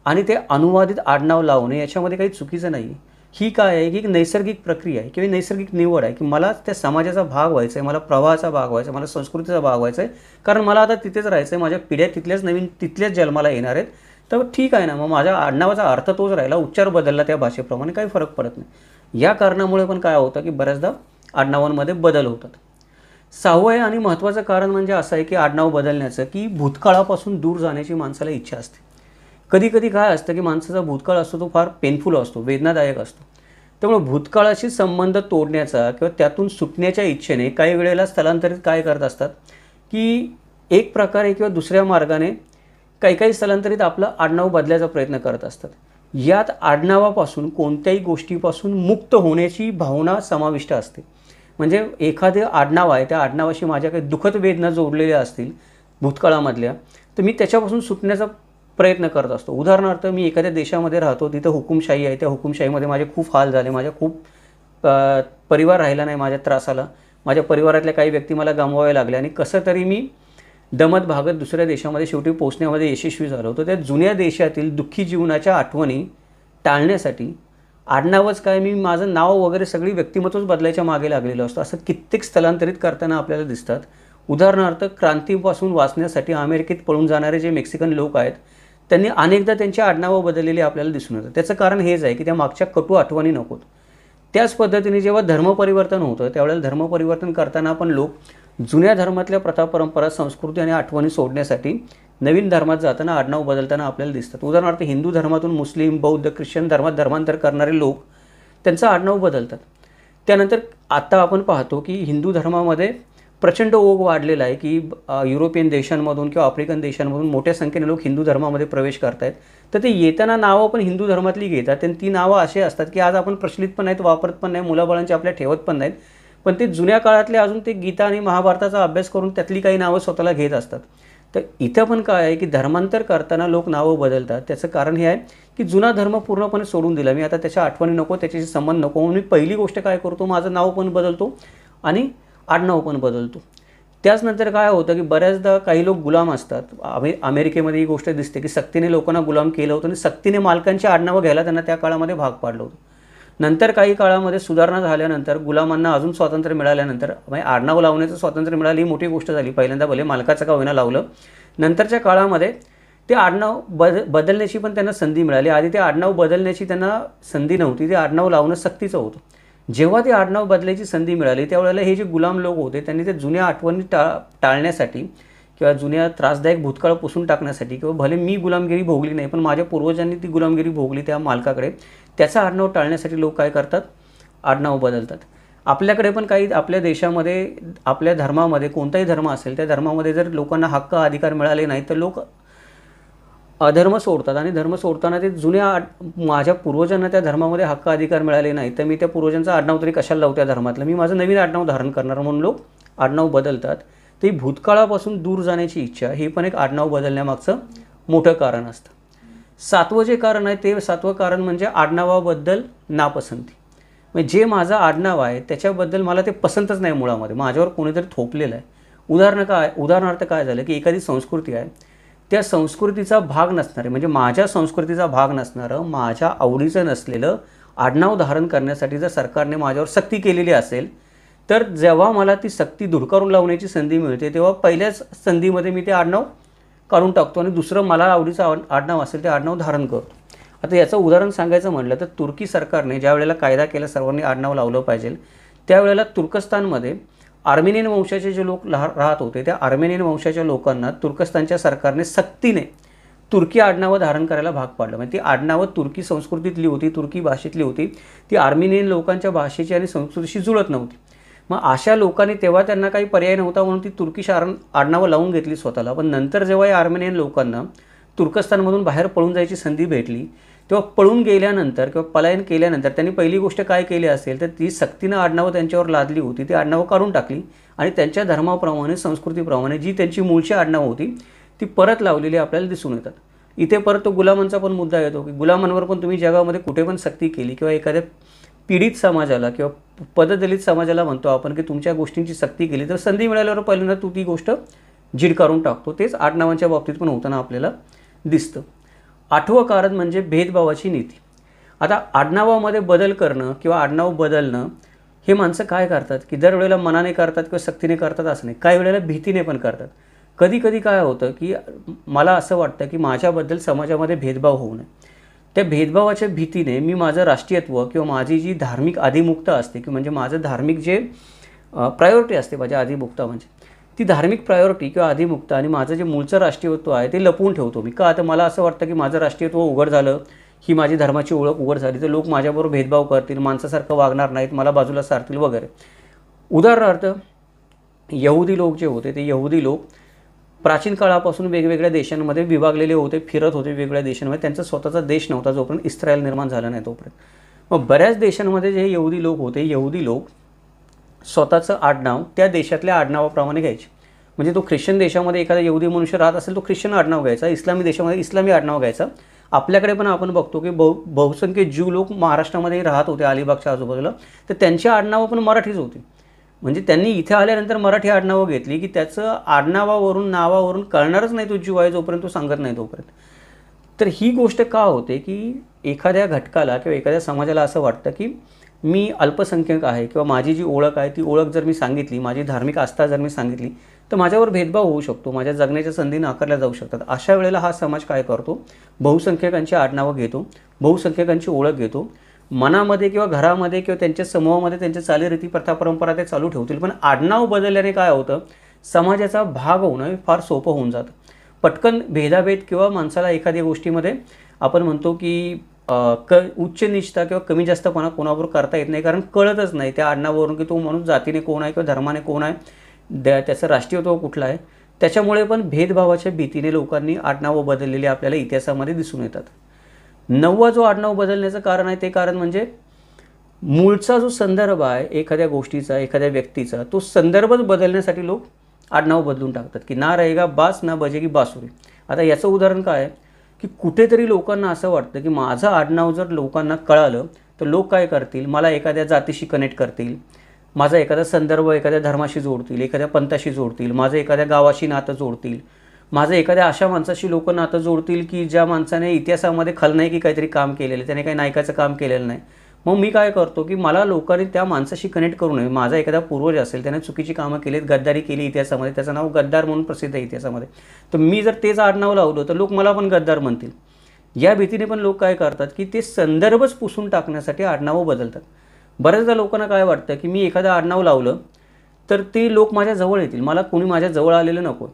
आणि ते अनुवादित आडनाव लावणे याच्यामध्ये काही चुकीचं नाही. ही काय आहे की एक नैसर्गिक प्रक्रिया आहे किंवा नैसर्गिक निवड आहे की मला त्या समाजाचा भाग व्हायचा आहे, मला प्रवाहाचा भाग व्हायचा आहे, मला संस्कृतीचा भाग व्हायचा आहे, कारण मला आता तिथेच राहायचं आहे, माझ्या पिढ्या तिथल्याच जन्माला येणार आहेत. तर ठीक आहे ना, मग माझ्या आडनावाचा अर्थ तोच राहिला, उच्चार बदलला त्या भाषेप्रमाणे, काही फरक पडत नाही. या कारणामुळे पण काय होतं की बऱ्याचदा आडनावांमध्ये बदल होतात. सहावं आणि महत्त्वाचं कारण म्हणजे असं आहे की आडनाव बदलण्याचं की भूतकाळापासून दूर जाण्याची माणसाला इच्छा असते. कधी काय असतं की माणसाचा भूतकाळ असतो तो फार पेनफुल असतो, वेदनादायक असतो. त्यामुळे भूतकाळाशी संबंध तोडण्याचा किंवा त्यातून सुटण्याच्या इच्छेने काही वेळेला स्थलांतरित काय करत असतात की एक प्रकारे किंवा दुसऱ्या मार्गाने काही स्थलांतरित आपलं आडनाव बदलायचा प्रयत्न करत असतात. यात आडनावापासून कोणत्याही गोष्टीपासून मुक्त होण्याची भावना समाविष्ट असते. म्हणजे एखादे आडनाव आहे, त्या आडनावाशी माझ्या काही दुःखद वेदना जोडलेल्या असतील भूतकाळामधल्या, तर मी त्याच्यापासून सुटण्याचा प्रयत्न करत असतो. उदाहरणार्थ मी एखाद्या देशामध्ये राहतो, तिथं हुकुमशाही आहे, त्या हुकुमशाहीमध्ये माझे खूप हाल झाले, माझ्या खूप परिवार राहिला नाही माझ्या त्रासाला, माझ्या परिवारातल्या काही व्यक्ती मला गमवावे लागले आणि कसं तरी मी दमत भागत दुसऱ्या देशामध्ये शेवटी पोचण्यामध्ये यशस्वी झालो. तर त्या जुन्या देशातील दुःखी जीवनाच्या आठवणी टाळण्यासाठी आडनावच काय, मी माझं नाव वगैरे सगळी व्यक्तिमत्वच बदलायच्या मागे लागलेलं असतं. असं कित्येक स्थलांतरित करताना आपल्याला दिसतात. उदाहरणार्थ क्रांतीपासून वाचण्यासाठी अमेरिकेत पळून जाणारे जे मेक्सिकन लोक आहेत त्यांनी अनेकदा त्यांची आडनावं बदललेली आपल्याला दिसून येतं. त्याचं कारण हेच आहे की त्या मागच्या कटू आठवणी नकोत. त्याच पद्धतीने जेव्हा धर्मपरिवर्तन होतं त्यावेळेला धर्मपरिवर्तन करताना पण लोक जुन्या धर्मातल्या प्रथा परंपरा संस्कृती आणि आठवणी सोडण्यासाठी नवीन धर्मात जाताना आडनाव बदलताना आपल्याला दिसतात. उदाहरणार्थ हिंदू धर्मातून मुस्लिम बौद्ध ख्रिश्चन धर्मात धर्मांतर करणारे लोक त्यांचं आडनाव बदलतात. त्यानंतर आता आपण पाहतो की हिंदू धर्मामध्ये प्रचंड ओघ वाढलेला आहे की युरोपियन देशांमधून किंवा आफ्रिकन देशांमधून मोठ्या संख्येने लोक हिंदू धर्मामध्ये प्रवेश करत आहेत. तर ते येताना नावं पण हिंदू धर्मातली घेतात आणि ती नावं अशी असतात की आज आपण प्रचलित पण नाहीत, वापरत पण नाही, मुलाबाळांची आपल्या ठेवत पण नाहीत, पण ते जुन्या काळातले अजून ते गीता आणि महाभारताचा अभ्यास करून त्यातली काही नावं स्वतःला घेत असतात. तर इथं पण काय आहे की धर्मांतर करताना लोक नावं बदलतात. त्याचं कारण हे आहे की जुना धर्म पूर्णपणे सोडून दिला, मी आता त्याच्या आठवणी नको, त्याच्याशी संबंध नको म्हणून मी पहिली गोष्ट काय करतो, माझं नाव पण बदलतो आणि आडनाव पण बदलतो. त्याचनंतर काय होतं की बऱ्याचदा काही लोक गुलाम असतात. अमेरिकेमध्ये ही गोष्ट दिसते की सक्तीने लोकांना गुलाम केलं होतं आणि सक्तीने मालकांची आडनावं घ्यायला त्यांना त्या काळामध्ये भाग पाडलं होतं. नंतर काही काळामध्ये सुधारणा झाल्यानंतर गुलामांना अजून स्वातंत्र्य मिळाल्यानंतर आडनाव लावण्याचं स्वातंत्र्य मिळालं ही मोठी गोष्ट झाली. पहिल्यांदा भले मालकाचं का होईना लावलं, नंतरच्या काळामध्ये ते आडनाव बदलण्याची पण त्यांना संधी मिळाली. आधी ते आडनाव बदलण्याची त्यांना संधी नव्हती, ते आडनाव लावणं सक्तीचं होतं. जेव्हा ते आडनाव बदलायची संधी मिळाली त्यावेळेला हे जे गुलाम लोक होते त्यांनी ते जुन्या आठवणी टाळण्यासाठी किंवा जुन्या त्रासदायक भूतकाळ पुसून टाकण्यासाठी किंवा भले मी गुलामगिरी भोगली नाही पण माझ्या पूर्वजांनी ती गुलामगिरी भोगली त्या मालकाकडे, त्याचा आडनाव टाळण्यासाठी लोक काय करतात, आडनाव बदलतात. आपल्याकडे पण काही आपल्या देशामध्ये आपल्या धर्मामध्ये कोणताही धर्म असेल त्या धर्मामध्ये जर लोकांना हक्क अधिकार मिळाले नाही तर लोक अधर्म सोडतात आणि धर्म सोडताना ते जुन्या माझ्या पूर्वजांना त्या धर्मामध्ये हक्क अधिकार मिळाले नाही तर मी त्या पूर्वजांचं आडनाव तरी कशाला लावू त्या धर्मातलं, मी माझं नवीन आडनाव धारण करणार म्हणून लोक आडनाव बदलतात. ते भूतकाळापासून दूर जाण्याची इच्छा हे पण एक आडनाव बदलण्यामागचं मोठं कारण असतं. सातवं जे कारण आहे ते सातवं कारण म्हणजे आडनावाबद्दल नापसंती. म्हणजे जे माझं आडनाव आहे त्याच्याबद्दल मला ते पसंतच नाही, मुळामध्ये माझ्यावर कोणीतरी थोपलेलं आहे. उदाहरणार्थ काय झालं की एखादी संस्कृती आहे, त्या संस्कृतीचा भाग नसणारे म्हणजे माझ्या संस्कृतीचा भाग नसणारं, माझ्या आवडीचं नसलेलं आडनाव धारण करण्यासाठी जर सरकारने माझ्यावर सक्ती केलेली असेल तर जेव्हा मला ती सक्ती धुडकारून लावण्याची संधी मिळते तेव्हा पहिल्याच संधीमध्ये मी ते आडनाव काढून टाकतो आणि दुसरं मला आवडीचं आडनाव असेल ते आडनाव धारण करतो. आता याचं उदाहरण सांगायचं म्हटलं तर तुर्की सरकारने ज्या वेळेला कायदा केला सर्वांनी आडनाव लावलं पाहिजे, त्यावेळेला तुर्कस्तानमध्ये आर्मेनियन वंशाचे जे लोक राहत होते त्या आर्मेनियन वंशाच्या लोकांना तुर्कस्तानच्या सरकारने सक्तीने तुर्की आडनावं धारण करायला भाग पाडलं. म्हणजे ती आडनावं तुर्की संस्कृतीतली होती, तुर्की भाषेतली होती, ती आर्मेनियन लोकांच्या भाषेची आणि संस्कृतीशी जुळत नव्हती. मग अशा लोकांनी तेव्हा त्यांना काही पर्याय नव्हता म्हणून ती तुर्की आडनावं लावून घेतली स्वतःला. पण नंतर जेव्हा या आर्मेनियन लोकांना तुर्कस्तानमधून बाहेर पळून जायची संधी भेटली तेव्हा पळून गेल्यानंतर किंवा पलायन केल्यानंतर त्यांनी पहिली गोष्ट काय केली असेल तर ती सक्तीनं आडनावं त्यांच्यावर लादली होती, ती आडनावं काढून टाकली आणि त्यांच्या धर्माप्रमाणे संस्कृतीप्रमाणे जी त्यांची मूळची आडनावं होती ती परत लावलेली आपल्याला दिसून येतात. इथे परत तो गुलामांचा पण मुद्दा येतो की गुलामांवर पण तुम्ही जगामध्ये कुठे पण सक्ती केली किंवा एखाद्या पीडित समाजाला किंवा पददलित समाजाला म्हणतो आपण की तुमच्या गोष्टींची सक्ती केली तर संधी मिळाल्यावर पहिल्यांदा तू ती गोष्ट झिडकारून टाकतो. तेच आडनावांच्या बाबतीत पण होताना आपल्याला दिसतं. आठवं कारण म्हणजे भेदभावाची नीती. आता आडनावामध्ये बदल करणं किंवा आडनाव बदलणं हे माणसं काय करतात की दरवेळेला मनाने करतात किंवा सक्तीने करतात असं नाही, काही वेळेला भीतीने पण करतात. कधी कधी काय होतं की मला असं वाटतं की माझ्याबद्दल समाजामध्ये भेदभाव होऊ नये, त्या भेदभावाच्या भीतीने मी माझं राष्ट्रीयत्व किंवा माझी जी धार्मिक आदिमुक्ता असते की म्हणजे माझं धार्मिक जे प्रायोरिटी असते, माझ्या आदिमुक्ता म्हणजे ती धार्मिक प्रायोरिटी किंवा आदिमुक्ता आणि माझं जे मूळचं राष्ट्रीयत्व आहे ते लपवून ठेवतो मी. का तर मला असं वाटतं की माझं राष्ट्रीयत्व उघड झालं, ही माझी धर्माची ओळख उघड झाली तर लोक माझ्याबरोबर भेदभाव करतील, माणसासारखं वागणार नाहीत, मला बाजूला सारतील वगैरे. उदाहरणार्थ यहुदी लोक जे होते ते यहुदी लोक प्राचीन काळापासून वेगवेगळ्या देशांमध्ये विभागलेले होते, फिरत होते वेगवेगळ्या देशांमध्ये. त्यांचा स्वतःचा देश नव्हता जोपर्यंत इस्रायल निर्माण झाला नाही तोपर्यंत. मग बऱ्याच देशांमध्ये जे यहुदी लोक होते, यहुदी लोक स्वतःचं आडनाव त्या देशातल्या आडनावाप्रमाणे घ्यायचे. म्हणजे तो ख्रिश्चन देशामध्ये एखादा यहुदी मनुष्य राहत असेल तो ख्रिश्चन आडनाव घ्यायचा, इस्लामी देशामध्ये इस्लामी आडनाव घ्यायचा. आपल्याकडे पण आपण बघतो की बहुसंख्य ज्यू लोक महाराष्ट्रामध्ये राहत होते अलिबागच्या आजूबाजूला, तर त्यांची आडनावं पण मराठीच होती. म्हणजे त्यांनी इथे आल्यानंतर मराठी आडनावं घेतली की त्याचं आडनावावरून नावावरून कळणारच नाही तो जीव आहे जोपर्यंत तो सांगत नाही तोपर्यंत. तर ही गोष्ट का होते की एखाद्या घटकाला किंवा एखाद्या समाजाला असं वाटतं की मी अल्पसंख्याक आहे किंवा माझी जी ओळख आहे ती ओळख जर मी सांगितली, माझी धार्मिक आस्था जर मी सांगितली, तर माझ्यावर भेदभाव होऊ शकतो, माझ्या जगण्याच्या संधी नाकारल्या जाऊ शकतात. अशा वेळेला हा समाज काय करतो, बहुसंख्याकांची आडनावं घेतो, बहुसंख्याकांची ओळख घेतो, मनामध्ये किंवा घरामध्ये किंवा त्यांच्या समूहामध्ये त्यांच्या चालीरीती प्रथा परंपरा ते चालू ठेवतील. पण आडनाव बदलल्याने काय होतं, समाजाचा भाग होणं फार सोपं होऊन जातं. पटकन भेदाभेद किंवा माणसाला एखाद्या गोष्टीमध्ये आपण म्हणतो की उच्च नीचता किंवा कमी जास्तपणा कोणाबरोबर करता येत नाही, कारण कळतच नाही त्या आडनावावरून की तो माणूस जातीने कोण आहे किंवा धर्माने कोण आहे, त्याचं राष्ट्रीयत्व कुठलं आहे. त्याच्यामुळे पण भेदभावाच्या भीतीने लोकांनी आडनावं बदललेली आपल्याला इतिहासामध्ये दिसून येतात. 9वा जो आडनाव बदलण्याचं कारण आहे ते कारण म्हणजे मूळचा जो संदर्भ आहे एखाद्या गोष्टीचा, एखाद्या व्यक्तीचा, तो संदर्भच बदलण्यासाठी लोक आडनाव बदलून टाकतात की ना रहेगा बास ना बजेगी बासुरी. आता याचं उदाहरण काय आहे की कुठेतरी लोकांना असं वाटतं की माझं आडनाव जर लोकांना कळालं तर लोक काय करतील, मला एखाद्या जातीशी कनेक्ट करतील, माझा एखादा संदर्भ एखाद्या धर्माशी जोडतील, एखाद्या पंथाशी जोडतील, माझं एखाद्या गावाशी नातं जोडतील, माझं एखाद्या अशा माणसाशी लोक नातं जोडतील की ज्या माणसाने इतिहासामध्ये खलनायकी काहीतरी काम केलेलं, त्याने काही नायकाचं काम केलेलं नाही. मग मी काय करतो की मला लोकांनी त्या माणसाशी कनेक्ट करू नये. माझा एखादा पूर्वज असेल, त्याने चुकीची कामं केलीत, गद्दारी केली इतिहासामध्ये, त्याचं नाव गद्दार म्हणून प्रसिद्ध आहे इतिहासामध्ये, तर मी जर तेच आडनाव लावलं तर लोक मला पण गद्दार म्हणतील. या भीतीने पण लोक काय करतात की ते संदर्भच पुसून टाकण्यासाठी आडनावं बदलतात. बऱ्याचदा लोकांना काय वाटतं की मी एखादं आडनाव लावलं तर ते लोक माझ्या जवळ येतील, मला कोणी माझ्या जवळ आलेलं नको.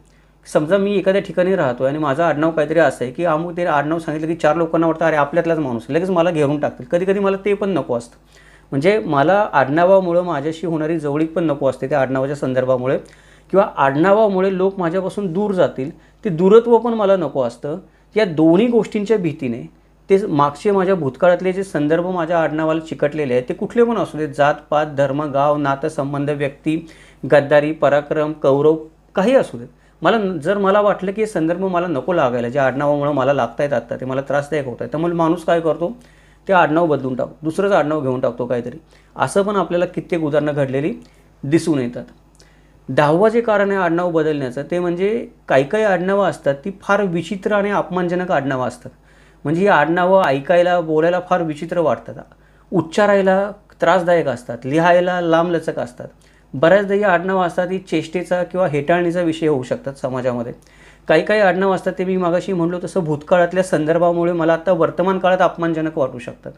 समजा मी एखाद्या ठिकाणी राहतो आणि माझं आडनाव काहीतरी असं आहे की अमुक ते आडनाव सांगितलं की 4 लोकांना वाटतं अरे आपल्यातलाच माणूस, लगेच मला घेरून टाकतील. कधी कधी मला ते पण नको असतं. म्हणजे मला आडनावामुळं माझ्याशी होणारी जवळीक पण नको असते त्या आडनावाच्या संदर्भामुळे, किंवा आडनावामुळे लोक माझ्यापासून दूर जातील ते दूरत्व पण मला नको असतं. या दोन्ही गोष्टींच्या भीतीने ते मागचे माझ्या भूतकाळातले जे संदर्भ माझ्या आडनावाला चिकटलेले आहेत ते कुठले पण असू देत, जात पात धर्म गाव नातं संबंध व्यक्ती गद्दारी पराक्रम कौरव काही असू देत, मला वाटलं की हे संदर्भ मला नको लागायला, जे आडनावामुळे मला लागतायत आत्ता ते मला त्रासदायक होत आहे, त्यामुळे माणूस काय करतो ते आडनाव बदलून टाकतो, दुसरंच आडनाव घेऊन टाकतो काहीतरी. असं पण आपल्याला कित्येक उदाहरणं घडलेली दिसून येतात. 10वं जे कारण आहे आडनाव बदलण्याचं ते म्हणजे काही आडनावं असतात ती फार विचित्र आणि अपमानजनक आडनावं असतात. म्हणजे ही आडनावं ऐकायला बोलायला फार विचित्र वाटतात, उच्चारायला त्रासदायक असतात, लिहायला लांबलचक असतात. बऱ्याचदा ही आडनावं असतात ही चेष्टेचा किंवा हेटाळणीचा विषय होऊ शकतात समाजामध्ये. काही आडनावं असतात ते मी मागाशी म्हणलो तसं भूतकाळातल्या संदर्भामुळे मला आता वर्तमान काळात अपमानजनक वाटू शकतात.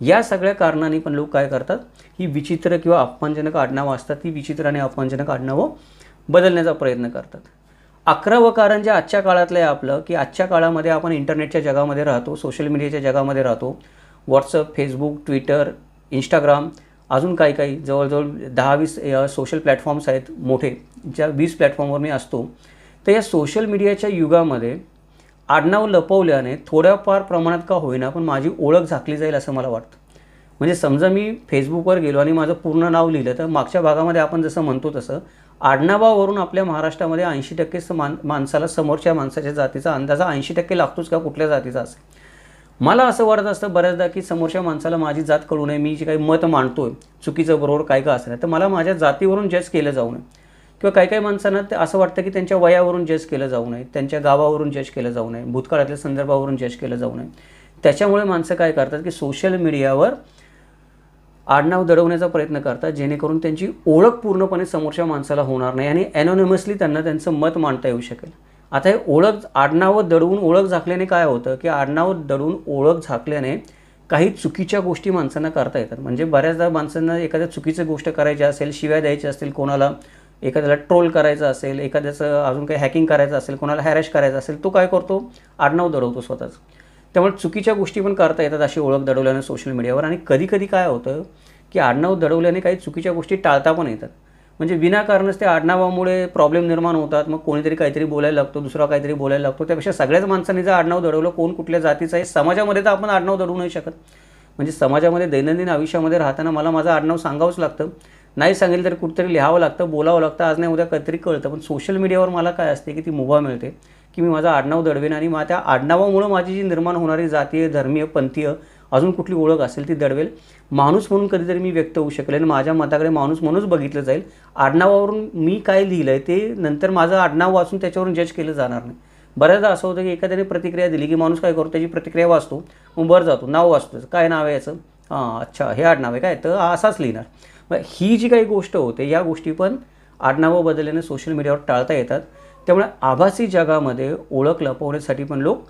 या सगळ्या कारणांनी पण लोक काय करतात, ही विचित्र किंवा अपमानजनक आडनावं असतात ती विचित्र आणि अपमानजनक आडनावं बदलण्याचा प्रयत्न करतात. 11वं कारण जे आजच्या काळातलं आहे आपलं, की आजच्या काळामध्ये आपण इंटरनेटच्या जगामध्ये राहतो, सोशल मीडियाच्या जगामध्ये राहतो. व्हॉट्सअप, फेसबुक, ट्विटर, इंस्टाग्राम, अजून काही जवळजवळ 10-20 सोशल प्लॅटफॉर्म्स आहेत मोठे, ज्या 20 प्लॅटफॉर्मवर मी असतो. तर या सोशल मीडियाच्या युगामध्ये आडनाव लपवल्याने थोड्याफार प्रमाणात का होईना पण माझी ओळख झाकली जाईल असं मला वाटतं. म्हणजे समजा मी फेसबुकवर गेलो आणि माझं पूर्ण नाव लिहिलं तर मागच्या भागामध्ये आपण जसं म्हणतो तसं आडनावावरून आपल्या महाराष्ट्रामध्ये 80% माणसाला समोरच्या माणसाच्या जातीचा अंदाजा 80% लागतोच का कुठल्या जातीचा असेल. मला असं वाटत असतं बऱ्याचदा की समोरच्या माणसाला माझी जात कळू नये, मी जे काही मत मांडतोय चुकीचं बरोबर काय का असेल तर मला माझ्या जातीवरून जज केलं जाऊ नये. किंवा काही माणसांना ते असं वाटतं की त्यांच्या वयावरून जज केलं जाऊ नये, त्यांच्या गावावरून जज केलं जाऊ नये, भूतकाळातल्या संदर्भावरून जज केलं जाऊ नये. त्याच्यामुळे माणसं काय करतात की सोशल मीडियावर आडनाव दडवण्याचा प्रयत्न करतात जेणेकरून त्यांची ओळख पूर्णपणे समोरच्या माणसाला होणार नाही आणि ॲनोनिमसली त्यांना त्यांचं मत मांडता येऊ शकेल. आता हे आडनावं दडवून ओळख झाकल्याने काय होतं की आडनावं दडवून ओळख झाकल्याने काही चुकीच्या गोष्टी माणसांना करता येतात. म्हणजे बऱ्याचदा माणसांना एखाद्या चुकीची गोष्ट करायची असेल, शिव्या द्यायची असतील, कोणाला एखाद्याला ट्रोल करायचं असेल, एखाद्याचं अजून काही हॅकिंग करायचं असेल, कोणाला हॅरेश करायचं असेल, तो काय करतो आडनाव दडवतो स्वतःच. त्यामुळे चुकीच्या गोष्टी पण करता येतात अशी ओळख दडवल्याने सोशल मीडियावर. आणि कधी काय होतं की आडनाव दडवल्याने काही चुकीच्या गोष्टी टाळता पण येतात. म्हणजे विनाकारणच त्या आडनावामुळे प्रॉब्लेम निर्माण होतात, मग कोणीतरी काहीतरी बोलायला लागतो, दुसरा काहीतरी बोलायला लागतो. त्यापेक्षा सगळ्याच माणसांनी जर आडनाव दडवलं, कोण कुठल्या जातीचं आहे, समाजामध्ये तर आपण आडनाव दडवू नाही शकत. म्हणजे समाजामध्ये दैनंदिन आयुष्यामध्ये राहताना मला माझं आडनाव सांगावंच लागतं, नाही सांगितलं तरी कुठेतरी लिहावं लागतं, बोलावं लागतं, आज नाही उद्या कधीतरी कळतं. पण सोशल मीडियावर मला काय असते की ती मुभा मिळते की मी माझं आडनाव दडवेन आणि मग त्या आडनावामुळं माझी जी निर्माण होणारी जातीय धर्मीय पंथीय अजून कुठली ओळख असेल ती दडवेल. माणूस म्हणून कधीतरी मी व्यक्त होऊ शकेल आणि माझ्या मताकडे माणूस म्हणूनच बघितलं जाईल. आडनावावरून मी काय लिहिलं आहे ते नंतर माझं आडनाव वाचून त्याच्यावरून जज केलं जाणार नाही. बऱ्याचदा असं होतं की एखाद्याने प्रतिक्रिया दिली की माणूस काय करतो, त्याची प्रतिक्रिया वाचतो, मग बरं जातो, नाव वाचतो, काय नाव आहे याचं, हां अच्छा हे आडनाव आहे काय, तर असाच लिहिणार. मग ही जी काही गोष्ट होते या गोष्टी पण आडनावं बदलल्याने सोशल मीडियावर टाळता येतात. त्यामुळे आभासी जगामध्ये ओळख लपवण्यासाठी पण लोक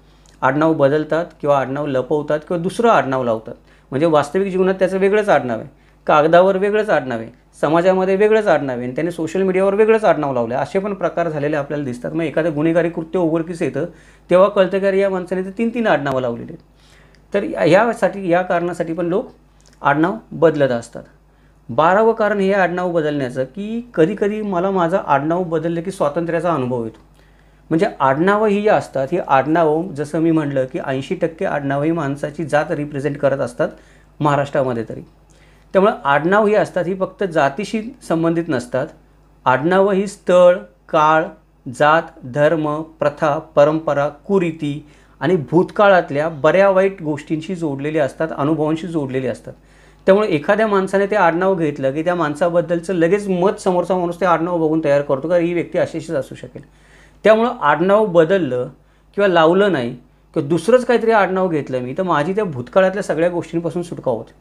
आडनाव बदलतात किंवा आडनाव लपवतात किंवा दुसरं आडनाव लावतात. म्हणजे वास्तविक जीवनात त्याचं वेगळंच आडनाव आहे, कागदावर वेगळंच आडनाव आहे, समाजामध्ये वेगळंच आडनाव आहे आणि त्याने सोशल मीडियावर वेगळंच आडनाव लावलं आहे. असे पण प्रकार झालेले आपल्याला दिसतात. मग एखादं गुन्हेगारी कृत्य उघडकीस येतं तेव्हा कळतं की अरे या माणसाने तर 3-3 आडनावं लावलेली आहेत. तर या कारणासाठी पण लोक आडनाव बदलत असतात. 12वं कारण हे आडनाव बदलण्याचं की कधीकधी मला माझं आडनाव बदललं की स्वातंत्र्याचा अनुभव येतो. म्हणजे आडनावं ही असतात, ही आडनावं जसं मी म्हटलं की 80% आडनावं ही माणसाची जात रिप्रेझेंट करत असतात महाराष्ट्रामध्ये तरी. त्यामुळे आडनाव ही असतात ही फक्त जातीशी संबंधित नसतात. आडनावं ही स्थळ, काळ, जात, धर्म, प्रथा, परंपरा, कुरीती आणि भूतकाळातल्या बऱ्या वाईट गोष्टींशी जोडलेली असतात, अनुभवांशी जोडलेली असतात. त्यामुळे एखाद्या माणसाने ते आडनाव घेतलं की त्या माणसाबद्दलचं लगेच मत समोरचा माणूस ते आडनाव बघून तयार करतो का ही व्यक्ती अशीच असू शकेल. त्यामुळं आडनाव बदललं किंवा लावलं नाही किंवा दुसरंच काहीतरी आडनाव घेतलं मी तर माझी त्या भूतकाळातल्या सगळ्या गोष्टींपासून सुटका होते.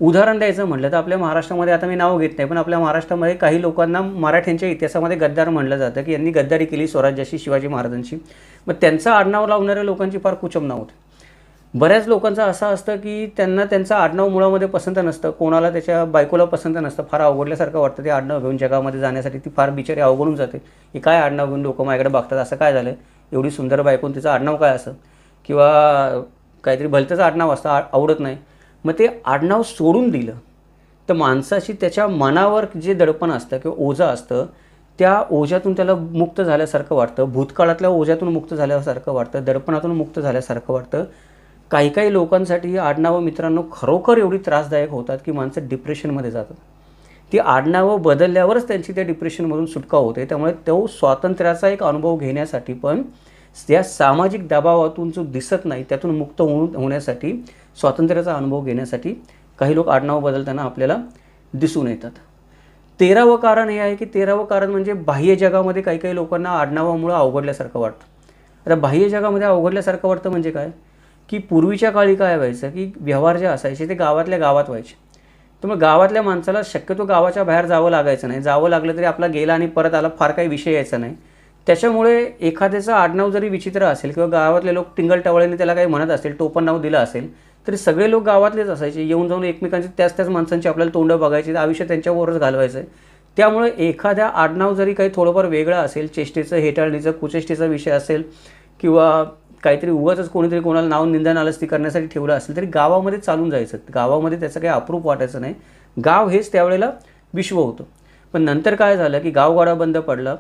उदाहरण द्यायचं म्हटलं तर आपल्या महाराष्ट्रामध्ये, आता मी नाव घेत नाही, पण आपल्या महाराष्ट्रामध्ये काही लोकांना मराठ्यांच्या इतिहासामध्ये गद्दार म्हणलं जातं की यांनी गद्दारी केली स्वराज्याशी, शिवाजी महाराजांची. मग त्यांचं आडनाव लावणाऱ्या लोकांची फार कुचंबना होते. बऱ्याच लोकांचं असं असतं की त्यांना त्यांचं आडनाव मुळामध्ये पसंत नसतं, कोणाला त्याच्या बायकोला पसंत नसतं, फार अवघडल्यासारखं वाटतं ते आडनाव घेऊन जगामध्ये जाण्यासाठी. ती फार बिचारी अवघडून जाते. हे काय आडनाव घेऊन लोक माझ्याकडे बघतात, असं काय झालं, एवढी सुंदर बायकोन तिचं आडनाव काय असं, किंवा काहीतरी भलतंच आडनाव असतं, आवडत नाही. मग ते आडनाव सोडून दिलं तर माणसाची त्याच्या मनावर जे दडपण असतं किंवा ओझं असतं त्या ओझ्यातून त्याला मुक्त झाल्यासारखं वाटतं, भूतकाळातल्या ओझ्यातून मुक्त झाल्यासारखं वाटतं, दडपणातून मुक्त झाल्यासारखं वाटतं. काही काही लोकांसाठी आडनावं मित्रांनो खरोखर एवढी त्रासदायक होतात की माणसं डिप्रेशनमध्ये जातात. ती आडनावं बदलल्यावरच त्यांची त्या डिप्रेशनमधून सुटका होते. त्यामुळे तो स्वातंत्र्याचा एक अनुभव घेण्यासाठी पण त्या सामाजिक दबावातून जो दिसत नाही त्यातून मुक्त होण्यासाठी, स्वातंत्र्याचा अनुभव घेण्यासाठी काही लोक आडनाव बदलताना आपल्याला दिसून येतात. 13वं कारण हे आहे की 13वं कारण म्हणजे बाह्य जगामध्ये काही काही लोकांना आडनावामुळं अवघडल्यासारखं वाटतं. आता बाह्य जगामध्ये अवघडल्यासारखं वाटतं म्हणजे काय की पूर्वीच्या काळी काय व्हायचं की व्यवहार जे असायचे ते गावातल्या गावात व्हायचे. त्यामुळे गावातल्या माणसाला शक्यतो गावाच्या बाहेर जावं लागायचं नाही. जावं लागलं तरी आपला गेला आणि परत आला फार काही विषय यायचा नाही. त्याच्यामुळे एखाद्याचं आडनाव जरी विचित्र असेल किंवा गावातले लोक टिंगलटवाळीने त्याला काही म्हणत असेल, टोपण नाव दिलं असेल, तरी सगळे लोक गावातलेच असायचे. येऊन जाऊन एकमेकांची त्याच माणसांची आपल्याला तोंडं बघायची, आयुष्य त्यांच्यावरच घालवायचं आहे. त्यामुळे एखाद्या आडनाव जरी काही थोडंफार वेगळं असेल, चेष्टेचं, हेटाळणीचं, कुचेष्टेचा विषय असेल किंवा काहीतरी उगाचच कोणीतरी कोणाला नाव निंदा नालस्ती करण्यासाठी ठेवलं असेल तरी गावामध्ये चालून जायचं. गावामध्ये त्याचं काही अप्रूप वाटायचं नाही. गाव हेच त्यावेळेला विश्व होतं. पण नंतर काय झालं की गावगाडा बंद पडला,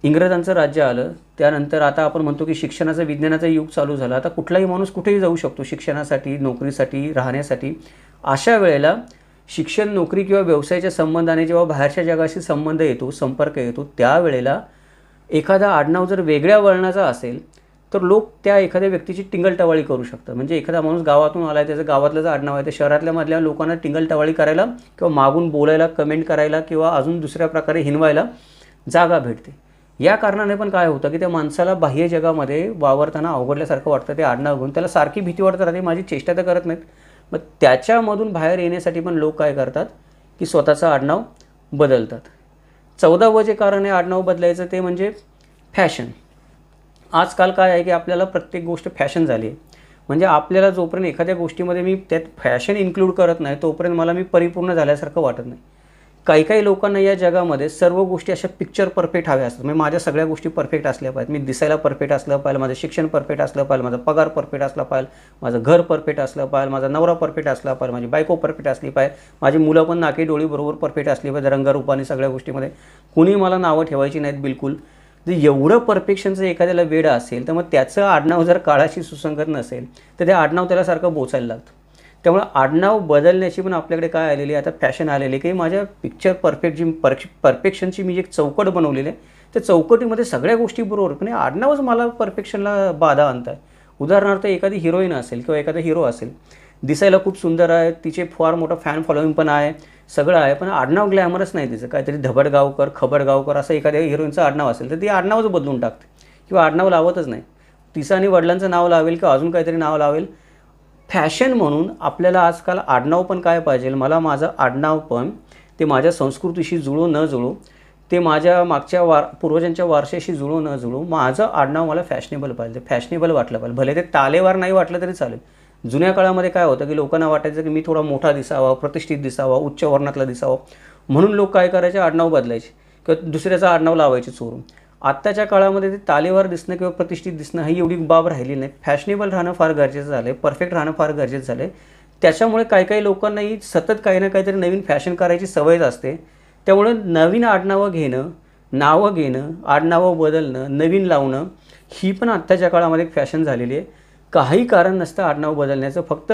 इंग्रजांचं राज्य आलं. त्यानंतर आता आपण म्हणतो की शिक्षणाचं, विज्ञानाचं युग चालू झालं. आता कुठलाही माणूस कुठेही जाऊ शकतो शिक्षणासाठी, नोकरीसाठी, राहण्यासाठी. अशा वेळेला शिक्षण, नोकरी किंवा व्यवसायाच्या संबंधाने जेव्हा बाहेरच्या जगाशी संबंध येतो, संपर्क येतो, त्यावेळेला एखादा आडनाव जर वेगळ्या वळणाचा असेल तर लोक त्या एखाद्या व्यक्तीची टिंगलटवाळी करू शकतात. म्हणजे एखादा माणूस गावातून आला आहे, त्याचं गावातलं जर आडनाव आहे, तर शहरातल्या मधल्या लोकांना टिंगलटवाळी करायला किंवा मागून बोलायला, कमेंट करायला किंवा अजून दुसऱ्या प्रकारे हिनवायला जागा भेटते. या कारणाने पण काय होतं की त्या माणसाला बाह्य जगामध्ये वावरताना अवघडल्यासारखं वाटतं. ते आडनाव घेऊन त्याला सारखी भीती वाटत राहते, माझी चेष्टा तर करत नाहीत. मग त्याच्यामधून बाहेर येण्यासाठी पण लोक काय करतात की स्वतःचं आडनाव बदलतात. 14वं जे कारण आहे आडनाव बदलायचं ते म्हणजे फॅशन. आजकाल काय आहे की आपल्याला प्रत्येक गोष्ट फॅशन झाली आहे. म्हणजे आपल्याला जोपर्यंत एखाद्या गोष्टीमध्ये मी त्यात फॅशन इन्क्लूड करत नाही तोपर्यंत मला मी परिपूर्ण झाल्यासारखं वाटत नाही. काही काही लोकांना या जगामध्ये सर्व गोष्टी अशा पिक्चर परफेक्ट हव्या असतात. म्हणजे माझ्या सगळ्या गोष्टी परफेक्ट असल्या पाहिजेत. मी दिसायला परफेक्ट असलं पाहिजे, माझं शिक्षण परफेक्ट असलं पाहिजे, माझा पगार परफेक्ट असला पाहिजे, माझं घर परफेक्ट असलं पाहिजे, माझा नवरा परफेक्ट असला पाहिजे, माझी बायको परफेक्ट असली पाहिजे, माझी मुलं पण नाकी डोळी बरोबर परफेक्ट असली पाहिजे, रंगरूपाने सगळ्या गोष्टीमध्ये. कुणी मला नावं ठेवायची नाहीत बिलकुल. जर एवढं परफेक्शनचं एखाद्याला वेड असेल तर मग त्याचं आडनाव जर काळाशी सुसंगत नसेल तर ते आडनाव त्याला सारखं बोचायला लागतं. त्यामुळे आडनाव बदलण्याची पण आपल्याकडे काय आलेली आहे, आता फॅशन आलेली आहे की माझ्या पिक्चर परफेक्ट जी परफेक्शनची मी एक चौकट बनवलेली आहे, त्या चौकटीमध्ये सगळ्या गोष्टी बरोबर, पण आडनावच मला परफेक्शनला बाधा आणत आहे. उदाहरणार्थ एखादी हिरोईन असेल किंवा एखादा हिरो असेल, दिसायला खूप सुंदर आहे, तिचे फार मोठं फॅन फॉलोईंग पण आहे, सगळं आहे, पण आडनाव ग्लॅमरच नाही तिचं. काहीतरी धबडगावकर, खबडगावकर असं एखाद्या हिरोईनचं आडनाव असेल तर ती आडनावच बदलून टाकते किंवा आडनाव लावतच नाही. तिचं आणि वडिलांचं नाव लावेल किंवा अजून काहीतरी नाव लावेल. फॅशन म्हणून आपल्याला आजकाल आडनाव पण काय पाहिजे, मला माझं आडनाव पण ते माझ्या संस्कृतीशी जुळो न जुळो, ते माझ्या मागच्या पूर्वजांच्या वारशाशी जुळो न जुळो, माझं आडनाव मला फॅशनेबल पाहिजे, फॅशनेबल वाटलं पाहिजे. भले ते तालेवार नाही वाटलं तरी चालेल. जुन्या काळामध्ये काय होतं की लोकांना वाटायचं की मी थोडा मोठा दिसावा, प्रतिष्ठित दिसावा, उच्च वर्णातला दिसावा, म्हणून लोक काय करायचे, आडनाव बदलायचे किंवा दुसऱ्याचं आडनाव लावायचे चोरून. आत्ताच्या काळामध्ये ते तालेवार दिसणं किंवा प्रतिष्ठित दिसणं ही एवढी बाब राहिली नाही. फॅशनेबल राहणं फार गरजेचं झालं आहे, परफेक्ट राहणं फार गरजेचं झालं आहे. त्याच्यामुळे काही काही लोकांनाही सतत काही ना काहीतरी नवीन फॅशन करायची सवयच असते. त्यामुळे नवीन आडनावं घेणं, नावं घेणं, आडनावं बदलणं, नवीन लावणं ही पण आत्ताच्या काळामध्ये एक फॅशन झालेली आहे. काही कारण नसतं आडनाव बदलण्याचं, फक्त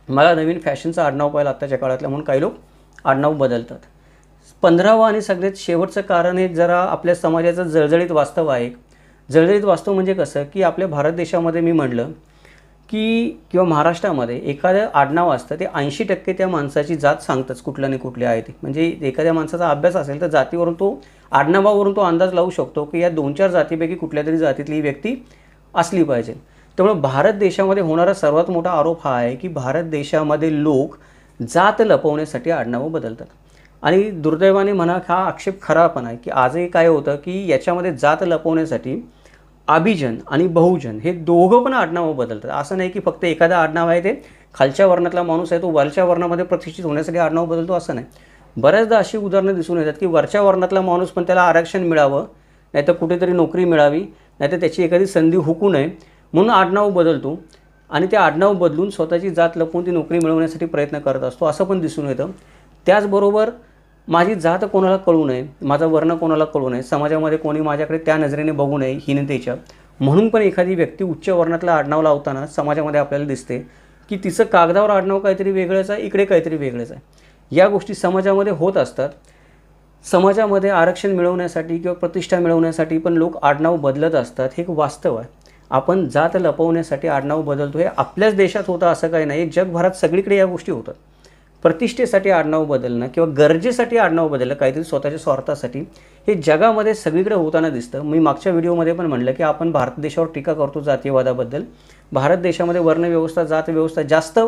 मला नवीन फॅशनचं आडनाव पाहिलं आत्ताच्या काळातलं म्हणून काही लोक आडनाव बदलतात. 15वं आणि सगळ्यात शेवटचं कारण हे जरा आपल्या समाजाचं जळजळीत वास्तव आहे. जळजळीत वास्तव म्हणजे कसं की आपल्या भारत देशामध्ये मी म्हटलं की किंवा महाराष्ट्रामध्ये एखादं आडनाव असतं ते 80% त्या माणसाची जात सांगतंच, कुठल्या नाही कुठली आहे ती. म्हणजे एखाद्या माणसाचा अभ्यास असेल तर जातीवरून तो, आडनावावरून तो अंदाज लावू शकतो की या 2-4 जातीपैकी कुठल्या तरी जातीतली ही व्यक्ती असली पाहिजे. त्यामुळे भारत देशामध्ये होणारा सर्वात मोठा आरोप हा आहे की भारत देशामध्ये लोक जात लपवण्यासाठी आडनावं बदलतात. आणि दुर्दैवाने म्हणा हा आक्षेप खरा पण आहे की आजही काय होतं की याच्यामध्ये जात लपवण्यासाठी अभिजन आणि बहुजन हे दोघं पण आडनावं बदलतात. असं नाही की फक्त एखादा आडनाव आहे ते खालच्या वर्णातला माणूस आहे तो वरच्या वर्णामध्ये प्रतिष्ठित होण्यासाठी आडनाव बदलतो असं नाही. बऱ्याचदा अशी उदाहरणं दिसून येतात की वरच्या वर्णातला माणूस पण त्याला आरक्षण मिळावं, नाहीतर कुठेतरी नोकरी मिळावी, नाहीतर त्याची एखादी संधी हुकू नये म्हणून आडनाव बदलतो आणि ते आडनाव बदलून स्वतःची जात लपवून ती नोकरी मिळवण्यासाठी प्रयत्न करत असतो, असं पण दिसून येतं. त्याचबरोबर माझी जात कोणाला कळू नये, माझा वर्ण कोणाला कळू नये, समाजामध्ये कोणी माझ्याकडे त्या नजरेने बघू नये हीनतेच्या, म्हणून पण एखादी व्यक्ती उच्च वर्णातला आडनाव लावताना समाजामध्ये आपल्याला दिसते की तिचं कागदावर आडनाव काहीतरी वेगळंच आहे, इकडे काहीतरी वेगळंच आहे. या गोष्टी समाजामध्ये होत असतात. समाजामध्ये आरक्षण मिळवण्यासाठी किंवा प्रतिष्ठा मिळवण्यासाठी पण लोक आडनाव बदलत असतात, हे एक वास्तव आहे. आपण जात लपवण्यासाठी आडनाव बदलतो हे आपल्याच देशात होतं असं काही नाही, जगभरात सगळीकडे या गोष्टी होतात. प्रतिष्ठेसाठी आडनाव बदलणं किंवा गरजेसाठी आडनाव बदलणं, काहीतरी स्वतःच्या स्वार्थासाठी, हे जगामध्ये सगळीकडे होताना दिसतं. मी मागच्या व्हिडिओमध्ये पण म्हणलं की आपण भारत देशावर टीका करतो जातीयवादाबद्दल. भारत देशामध्ये वर्णव्यवस्था, जातव्यवस्था जास्त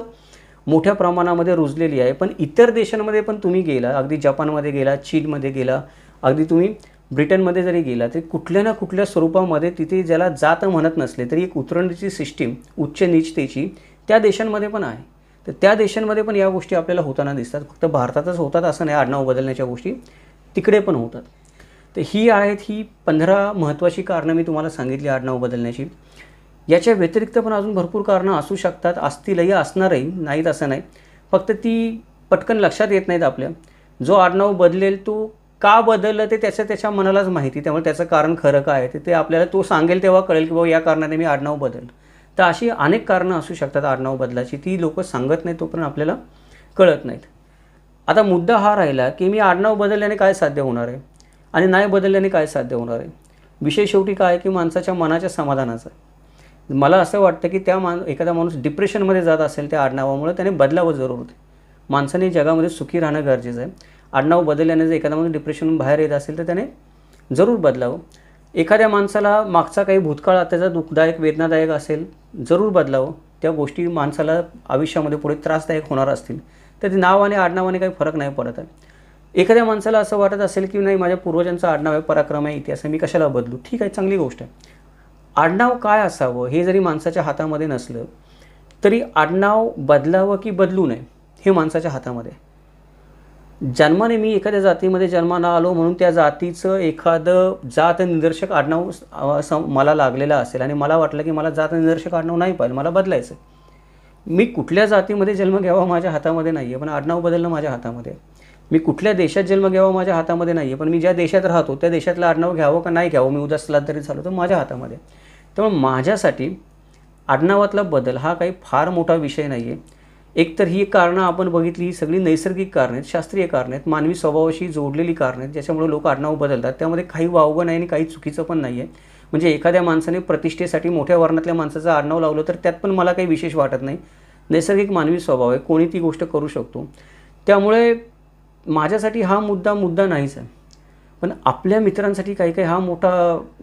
मोठ्या प्रमाणामध्ये रुजलेली आहे. पण इतर देशांमध्ये पण तुम्ही गेला, अगदी जपानमध्ये गेला, चीनमध्ये गेला, अगदी तुम्ही ब्रिटनमध्ये जरी गेला तरी कुठल्या ना कुठल्या स्वरूपामध्ये तिथे ज्याला जात म्हणत नसले तरी एक उतरंडीची सिस्टीम, उच्च नीचतेची त्या देशांमध्ये पण आहे. तर त्या देशांमध्ये पण या गोष्टी आपल्याला होताना दिसतात. फक्त भारतातच होतात असं नाही, आडनाव बदलण्याच्या गोष्टी तिकडे पण होतात. तर ही आहेत ही 15 महत्त्वाची कारणं मी तुम्हाला सांगितली आडनाव बदलण्याची. याच्या व्यतिरिक्त पण अजून भरपूर कारणं असू शकतात, असतीलही, असणारही, नाहीत असं नाही. फक्त ती पटकन लक्षात येत नाहीत आपल्या. जो आडनाव बदलेल तो का बदललं ते त्याच्या मनालाच माहिती, त्यामुळे त्याचं कारण खरं काय आहे ते आपल्याला तो सांगेल तेव्हा कळेल की बाबा या कारणाने मी आडनाव बदललं. तर अशी अनेक कारणं असू शकतात आडनाव बदलाची, ती लोक सांगत नाहीत तोपर्यंत आपल्याला कळत नाहीत. आता मुद्दा हा राहिला की मी आडनाव बदलल्याने काय साध्य होणार आहे आणि नाही बदलल्याने काय साध्य होणार आहे. विषय शेवटी काय आहे की माणसाच्या मनाच्या समाधानाचा. मला असं वाटतं की एखादा माणूस डिप्रेशनमध्ये जात असेल त्या आडनावामुळे त्याने बदलावं जरूर होते. माणसाने जगामध्ये सुखी राहणं गरजेचं आहे. आडनाव बदलल्याने जर एखादा माणूस डिप्रेशनमधून बाहेर येत असेल तर त्याने जरूर बदलावं. एखाद्या माणसाला मागचा काही भूतकाळ त्याचा दुःखदायक, वेदनादायक असेल, जरूर बदलावं. त्या गोष्टी माणसाला आयुष्यामध्ये पुढे त्रासदायक होणार असतील तर ते नाव आणि आडनावाने काही फरक नाही पडत आहे. एखाद्या माणसाला असं वाटत असेल की नाही माझ्या पूर्वजांचं आडनाव आहे, पराक्रम आहे, इतिहास आहे, मी कशाला बदलू, ठीक आहे, चांगली गोष्ट आहे. आडनाव काय असावं हे जरी माणसाच्या हातामध्ये नसलं तरी आडनाव बदलावं की बदलू नये हे माणसाच्या हातामध्ये. जन्माने मी एखाद्या जातीमध्ये जन्माला आलो म्हणून त्या जातीचं एखादं जात निदर्शक आडनाव मला लागलेलं असेल आणि मला वाटलं की मला जात निदर्शक आडनाव नाही पाहिजे, मला बदलायचं. मी कुठल्या जातीमध्ये जन्म घ्यावा माझ्या हातामध्ये नाही आहे, पण आडनाव बदलणं माझ्या हातामध्ये. मी कुठल्या देशात जन्म घ्यावा माझ्या हातामध्ये नाही आहे, पण मी ज्या देशात राहतो त्या देशातलं आडनाव घ्यावं का नाही घ्यावं, मी उद्या स्थलांतरित झालो तर माझ्या हातामध्ये. त्यामुळे माझ्यासाठी आडनावातला बदल हा काही फार मोठा विषय नाही आहे. एकतर ही कारणं आपण बघितली, ही सगळी नैसर्गिक कारणं आहेत, शास्त्रीय कारणं आहेत, मानवी स्वभावाशी जोडलेली कारणं आहेत, ज्याच्यामुळे लोक आडनाव बदलतात. त्यामध्ये काही वावगं नाही आणि काही चुकीचं पण नाही आहे. म्हणजे एखाद्या माणसाने प्रतिष्ठेसाठी मोठ्या वर्णातल्या माणसाचं आडनाव लावलं तर त्यात पण मला काही विशेष वाटत नाही. नैसर्गिक मानवी स्वभाव आहे, कोणी ती गोष्ट करू शकतो. त्यामुळे माझ्यासाठी हा मुद्दा नाहीच आहे. पण आपल्या मित्रांसाठी काही काही हा मोठा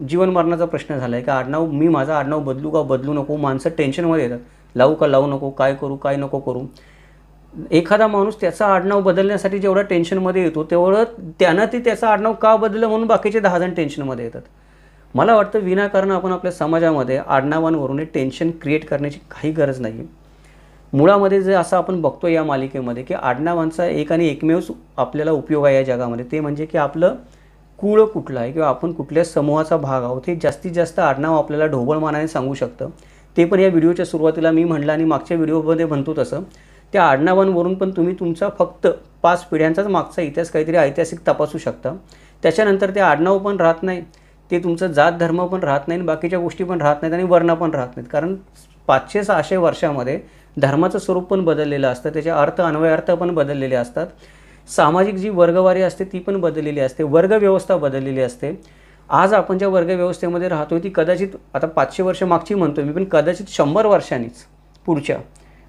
जीवन मरणाचा प्रश्न झाला आहे की आडनाव, मी माझं आडनाव बदलू का बदलू नको. माणसं टेन्शनमध्ये येतात, लावू का लावू नको, काय करू काय नको करू. एखादा माणूस त्याचा आडनाव बदलण्यासाठी जेवढा टेन्शनमध्ये येतो तेवढं त्यानं ते त्याचं आडनाव का बदललं म्हणून बाकीचे 10 जण टेन्शनमध्ये येतात. मला वाटतं विनाकारण आपण आपल्या समाजामध्ये आडनावांवरून टेन्शन क्रिएट करण्याची काही गरज नाही आहे. मुळामध्ये जे असं आपण बघतो या मालिकेमध्ये की आडनावांचा एक आणि एकमेव आपल्याला उपयोग आहे या जगामध्ये, ते म्हणजे की आपलं कुळ कुठलं आहे किंवा आपण कुठल्या समूहाचा भाग आहोत हे जास्तीत जास्त आडनाव आपल्याला ढोबळमानाने सांगू शकतं. ते पण या व्हिडिओच्या सुरुवातीला मी म्हटलं आणि मागच्या व्हिडिओमध्ये म्हणतो तसं त्या आडनावांवरून पण तुम्ही तुमचा फक्त 5 पिढ्यांचाच मागचा इतिहास काहीतरी ऐतिहासिक तपासू शकता. त्याच्यानंतर ते आडनाव पण राहत नाही, ते तुमचं जात धर्म पण राहत नाही, बाकीच्या गोष्टी पण राहत नाहीत आणि वर्ण पण राहत नाहीत. कारण 500-600 वर्षामध्ये धर्माचं स्वरूप पण बदललेलं असतं, त्याचे अर्थ अन्वय अर्थ पण बदललेले असतात. सामाजिक जी वर्गवारी असते ती पण बदललेली असते, वर्गव्यवस्था बदललेली असते. आज आपण ज्या वर्गव्यवस्थेमध्ये राहतो ती कदाचित आता 500 वर्ष मागची म्हणतो मी, पण कदाचित 100 वर्षांनीच पुढच्या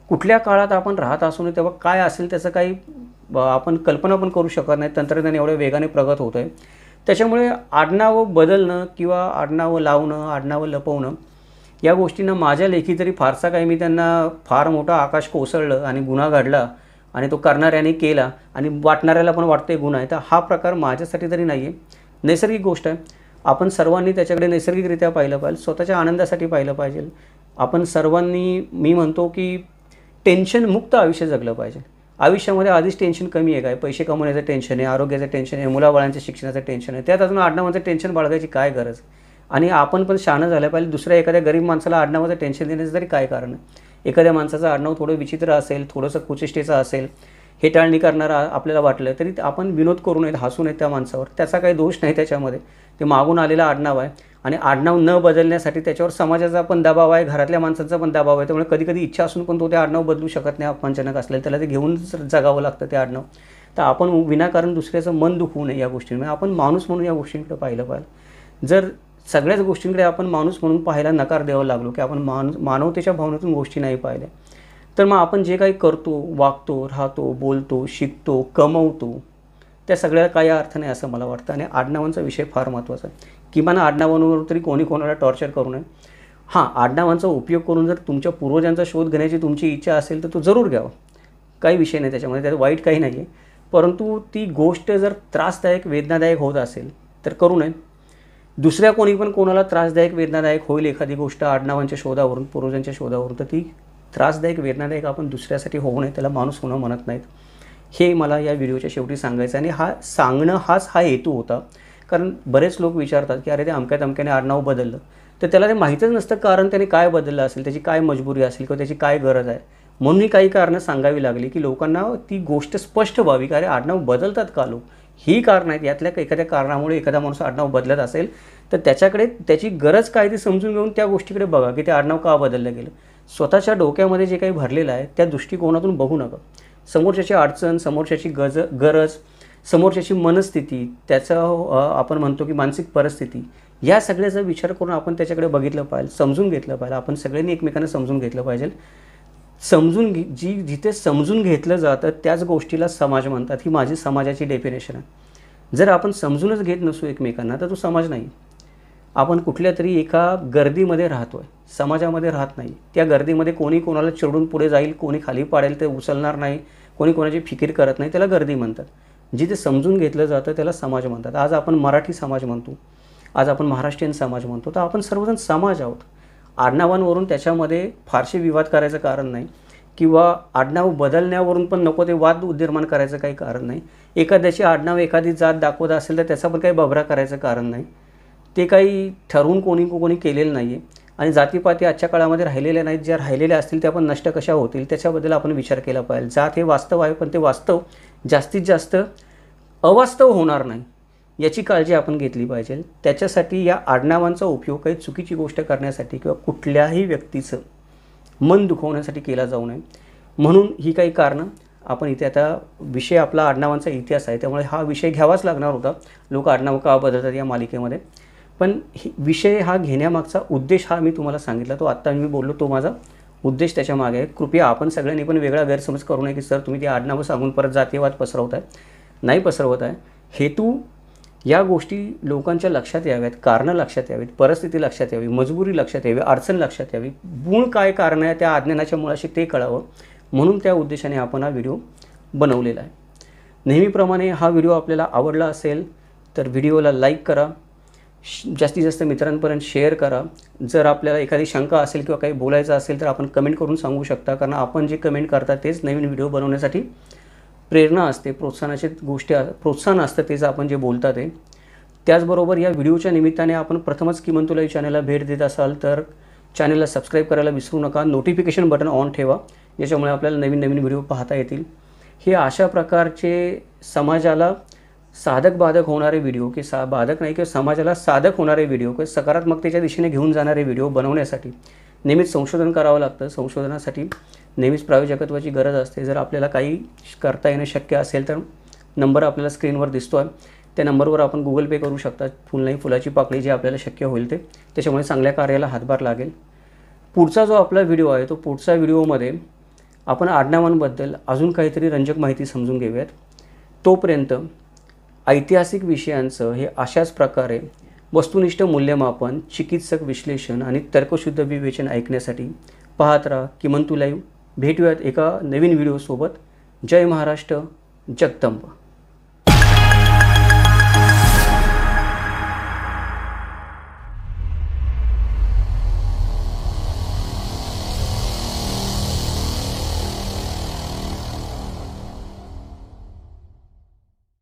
कुठल्या काळात आपण राहत असू नये तेव्हा काय असेल त्याचं काही आपण कल्पना पण करू शकत नाही. तंत्रज्ञान एवढ्या वेगाने प्रगत होतं आहे. त्याच्यामुळे आडनावं बदलणं किंवा आडनावं लावणं, आडनावं लपवणं या गोष्टींना माझ्या लेखी तरी फारसा काही मी त्यांना फार मोठा आकाश कोसळलं आणि गुन्हा घडला आणि तो करणाऱ्याने केला आणि वाटणाऱ्याला पण वाटते गुन्हा आहे, तर हा प्रकार माझ्यासाठी तरी नाही आहे. नैसर्गिक गोष्ट आहे. आपण सर्वांनी त्याच्याकडे नैसर्गिकरित्या पाहिलं पाहिजे, स्वतःच्या आनंदासाठी पाहिलं पाहिजे. आपण सर्वांनी मी म्हणतो की टेन्शनमुक्त आयुष्य जगलं पाहिजे. आयुष्यामध्ये आधीच टेन्शन कमी आहे काय, पैसे कमवण्याचं टेन्शन आहे, आरोग्याचं टेन्शन आहे, मुलाबाळांच्या शिक्षणाचं टेन्शन आहे, त्यात अजून आडनावाचं टेन्शन बाळगायची काय गरज. आणि आपण पण शहाणं झालं पाहिजे. दुसऱ्या एखाद्या गरीब माणसाला आडनावाचं टेन्शन देण्याचं तरी काय कारण आहे. एखाद्या माणसाचं आडनाव थोडं विचित्र असेल, थोडंसं कुचेष्टेचं असेल, हेटाळणी करणारा आपल्याला वाटलं तरी आपण विनोद करू नयेत, हसू नयेत त्या माणसावर, त्याचा काही दोष नाही त्याच्यामध्ये. ते मागून आलेला आडनाव आहे आणि आडनाव न बदलण्यासाठी त्याच्यावर समाजाचा पण दबाव आहे, घरातल्या माणसांचा पण दबाव आहे. त्यामुळे कधी कधी इच्छा असून पण तो ते आडनाव बदलू शकत नाही, अपमानजनक असलेलं त्याला ते घेऊन जगावं लागतं ते आडनाव. तर आपण विनाकारण दुसऱ्याचं मन दुखवू नये या गोष्टींमध्ये. आपण माणूस म्हणून या गोष्टींकडे पाहिलं पाहिजे. जर सगळ्याच गोष्टींकडे आपण माणूस म्हणून पाहायला नकार द्यावा लागलो की आपण मानवतेच्या भावनेतून गोष्टी नाही पाहिल्या, तर मग आपण जे काही करतो, वागतो, राहतो, बोलतो, शिकतो, कमवतो त्या सगळ्याला काही अर्थ नाही असं मला वाटतं. आणि आडनावांचा विषय फार महत्त्वाचा आहे. किमान आडनावांवर तरी कोणी कोणाला टॉर्चर करू नये. हां, आडनावांचा उपयोग करून जर तुमच्या पूर्वजांचा शोध घेण्याची तुमची इच्छा असेल तर तो जरूर घ्यावा, काही विषय नाही त्याच्यामध्ये, त्यात वाईट काही नाही आहे. परंतु ती गोष्ट जर त्रासदायक वेदनादायक होत असेल तर करू नये. दुसऱ्या कोणी पण कोणाला त्रासदायक वेदनादायक होईल एखादी गोष्ट आडनावांच्या शोधावरून, पूर्वजांच्या शोधावरून, तर ती त्रासदायक वेदनादायक आपण दुसऱ्यासाठी होऊ नये, त्याला माणूस होणं म्हणत नाहीत. हे मला या व्हिडिओच्या शेवटी सांगायचं आणि हाच हेतू होता. कारण बरेच लोक विचारतात की अरे ते अमक्याने आडनाव बदललं, तर त्याला ते माहीतच नसतं कारण त्याने काय बदललं असेल, त्याची काय मजबुरी असेल किंवा त्याची काय गरज आहे. म्हणून ही काही कारणं सांगावी लागली की लोकांना ती गोष्ट स्पष्ट व्हावी की अरे आडनाव बदलतात का लोक, ही कारणं आहेत. यातल्या एखाद्या कारणामुळे एखादा माणूस आडनाव बदलत असेल तर त्याच्याकडे त्याची गरज काय ती समजून घेऊन त्या गोष्टीकडे बघा की ते आडनाव का बदललं गेलं. स्वतःच्या डोक्यामध्ये जे काही भरलेलं आहे त्या दृष्टिकोनातून बघू नका. समोरच्याची अडचण, समोरच्याची गरज, समोरच्याची मनस्थिती, त्याचं आपण म्हणतो की मानसिक परिस्थिती, या सगळ्याचा विचार करून आपण त्याच्याकडे बघितलं पाहिजे, समजून घेतलं पाहिजे. आपण सगळ्यांनी एकमेकांना समजून घेतलं पाहिजे. जिथे समजून घेतलं जातं त्याच गोष्टीला समाज म्हणतात. ही माझी समाजाची डेफिनेशन आहे. जर आपण समजूनच घेत नसू एकमेकांना तर तो समाज नाही. आपण कुठल्या तरी एका गर्दीमध्ये राहतो आहे, समाजामध्ये राहत नाही. त्या गर्दीमध्ये कोणी कोणाला चिरडून पुढे जाईल, कोणी खाली पाडेल ते उचलणार नाही, कोणी कोणाची फिकीर करत नाही, त्याला गर्दी म्हणतात. जिथे समजून घेतलं जातं त्याला समाज म्हणतात. आज आपण मराठी समाज म्हणतो, आज आपण महाराष्ट्रीयन समाज म्हणतो, तर आपण सर्वजण समाज आहोत. आडनावांवरून त्याच्यामध्ये फारसे विवाद करायचं कारण नाही किंवा आडनाव बदलण्यावरून पण नको ते वाद निर्माण करायचं काही कारण नाही. एखाद्याची आडनाव एखादी जात दाखवत असेल तर त्याचा पण काही बभरा करायचं कारण नाही. ते काही ठरवून कोणी केलेलं नाही आहे. आणि जातीपाती आजच्या काळामध्ये राहिलेल्या नाहीत. ज्या राहिलेल्या असतील त्या पण नष्ट कशा होतील त्याच्याबद्दल आपण विचार केला पाहिजे. जात हे वास्तव आहे, पण ते वास्तव जास्तीत जास्त अवास्तव होणार नाही याची काळजी आपण घेतली पाहिजे. त्याच्यासाठी या आडनावांचा उपयोग काही चुकीची गोष्ट करण्यासाठी किंवा कुठल्याही व्यक्तीचं मन दुखवण्यासाठी केला जाऊ नये. म्हणून ही काही कारणं आपण इथे, आता विषय आपला आडनावांचा इतिहास आहे त्यामुळे हा विषय घ्यावाच लागणार होता. लोक आडनावं का बदलतात या मालिकेमध्ये. पण विषय हा घेण्यामागचा उद्देश हा मी तुम्हाला सांगितला, तो आत्ता मी बोललो तो माझा उद्देश त्याच्या मागे आहे. कृपया आपण सगळ्यांनी पण वेगळा गैरसमज करू नये की सर तुम्ही ती आडनावं सांगून परत जातीयवाद पसरवत आहे. नाही पसरवत आहे. हेतू या गोष्टी लोकांच्या लक्षात याव्यात, कारणं लक्षात यावीत, परिस्थिती लक्षात यावी, मजबुरी लक्षात यावी, अडचण लक्षात यावी, मूळ काय कारण आहे त्या अज्ञानाच्या मुळाशी ते कळावं, म्हणून त्या उद्देशाने आपण हा व्हिडिओ बनवलेला आहे. नेहमीप्रमाणे हा व्हिडिओ आपल्याला आवडला असेल तर व्हिडिओला लाईक करा, जास्तीत जास्त मित्रांपर्यंत शेअर करा. जर आपल्याला एखादी शंका असेल किंवा काही बोलायचं असेल तर आपण कमेंट करून सांगू शकता, कारण आपण जे कमेंट करता तेच नवीन व्हिडिओ बनवण्यासाठी प्रेरणा असते, प्रोत्साहनाची गोष्टी, प्रोत्साहन असतं तेच आपण जे बोलता ते. त्याचबरोबर या व्हिडिओच्या निमित्ताने आपण प्रथमच किमंतू लाईव्ह चॅनलला भेट देत असाल तर चॅनलला सबस्क्राईब करायला विसरू नका. नोटिफिकेशन बटन ऑन ठेवा, याच्यामुळे आपल्याला नवीन नवीन व्हिडिओ पाहता येतील. हे अशा प्रकारचे समाजाला साधक बाधक होणारे व्हिडिओ की बाधक नाही किंवा समाजाला साधक होणारे व्हिडिओ किंवा सकारात्मकतेच्या दिशेने घेऊन जाणारे व्हिडिओ बनवण्यासाठी नेहमीच संशोधन करावं लागतं. संशोधनासाठी नेहमीच प्रायोजकत्वाची गरज असते. जर आपल्याला काही करता येणं शक्य असेल तर नंबर आपल्याला स्क्रीनवर दिसतो आहे, त्या नंबरवर आपण गुगल पे करू शकता. फुल नाही फुलाची पाकळी, जे आपल्याला शक्य होईल ते. त्याच्यामुळे चांगल्या कार्याला हातभार लागेल. पुढचा जो आपला व्हिडिओ आहे तो पुढच्या व्हिडिओमध्ये आपण आडनावांबद्दल अजून काहीतरी रंजक माहिती समजून घेऊयात. तोपर्यंत ऐतिहासिक विषयांचं हे अशाच प्रकारे वस्तुनिष्ठ मूल्यमापन, चिकित्सक विश्लेषण आणि तर्कशुद्ध विवेचन ऐकण्यासाठी पाहत राहा किमंतू लाईव्ह. भेटूयात एका नवीन व्हिडिओसोबत. जय महाराष्ट्र, जगदंब.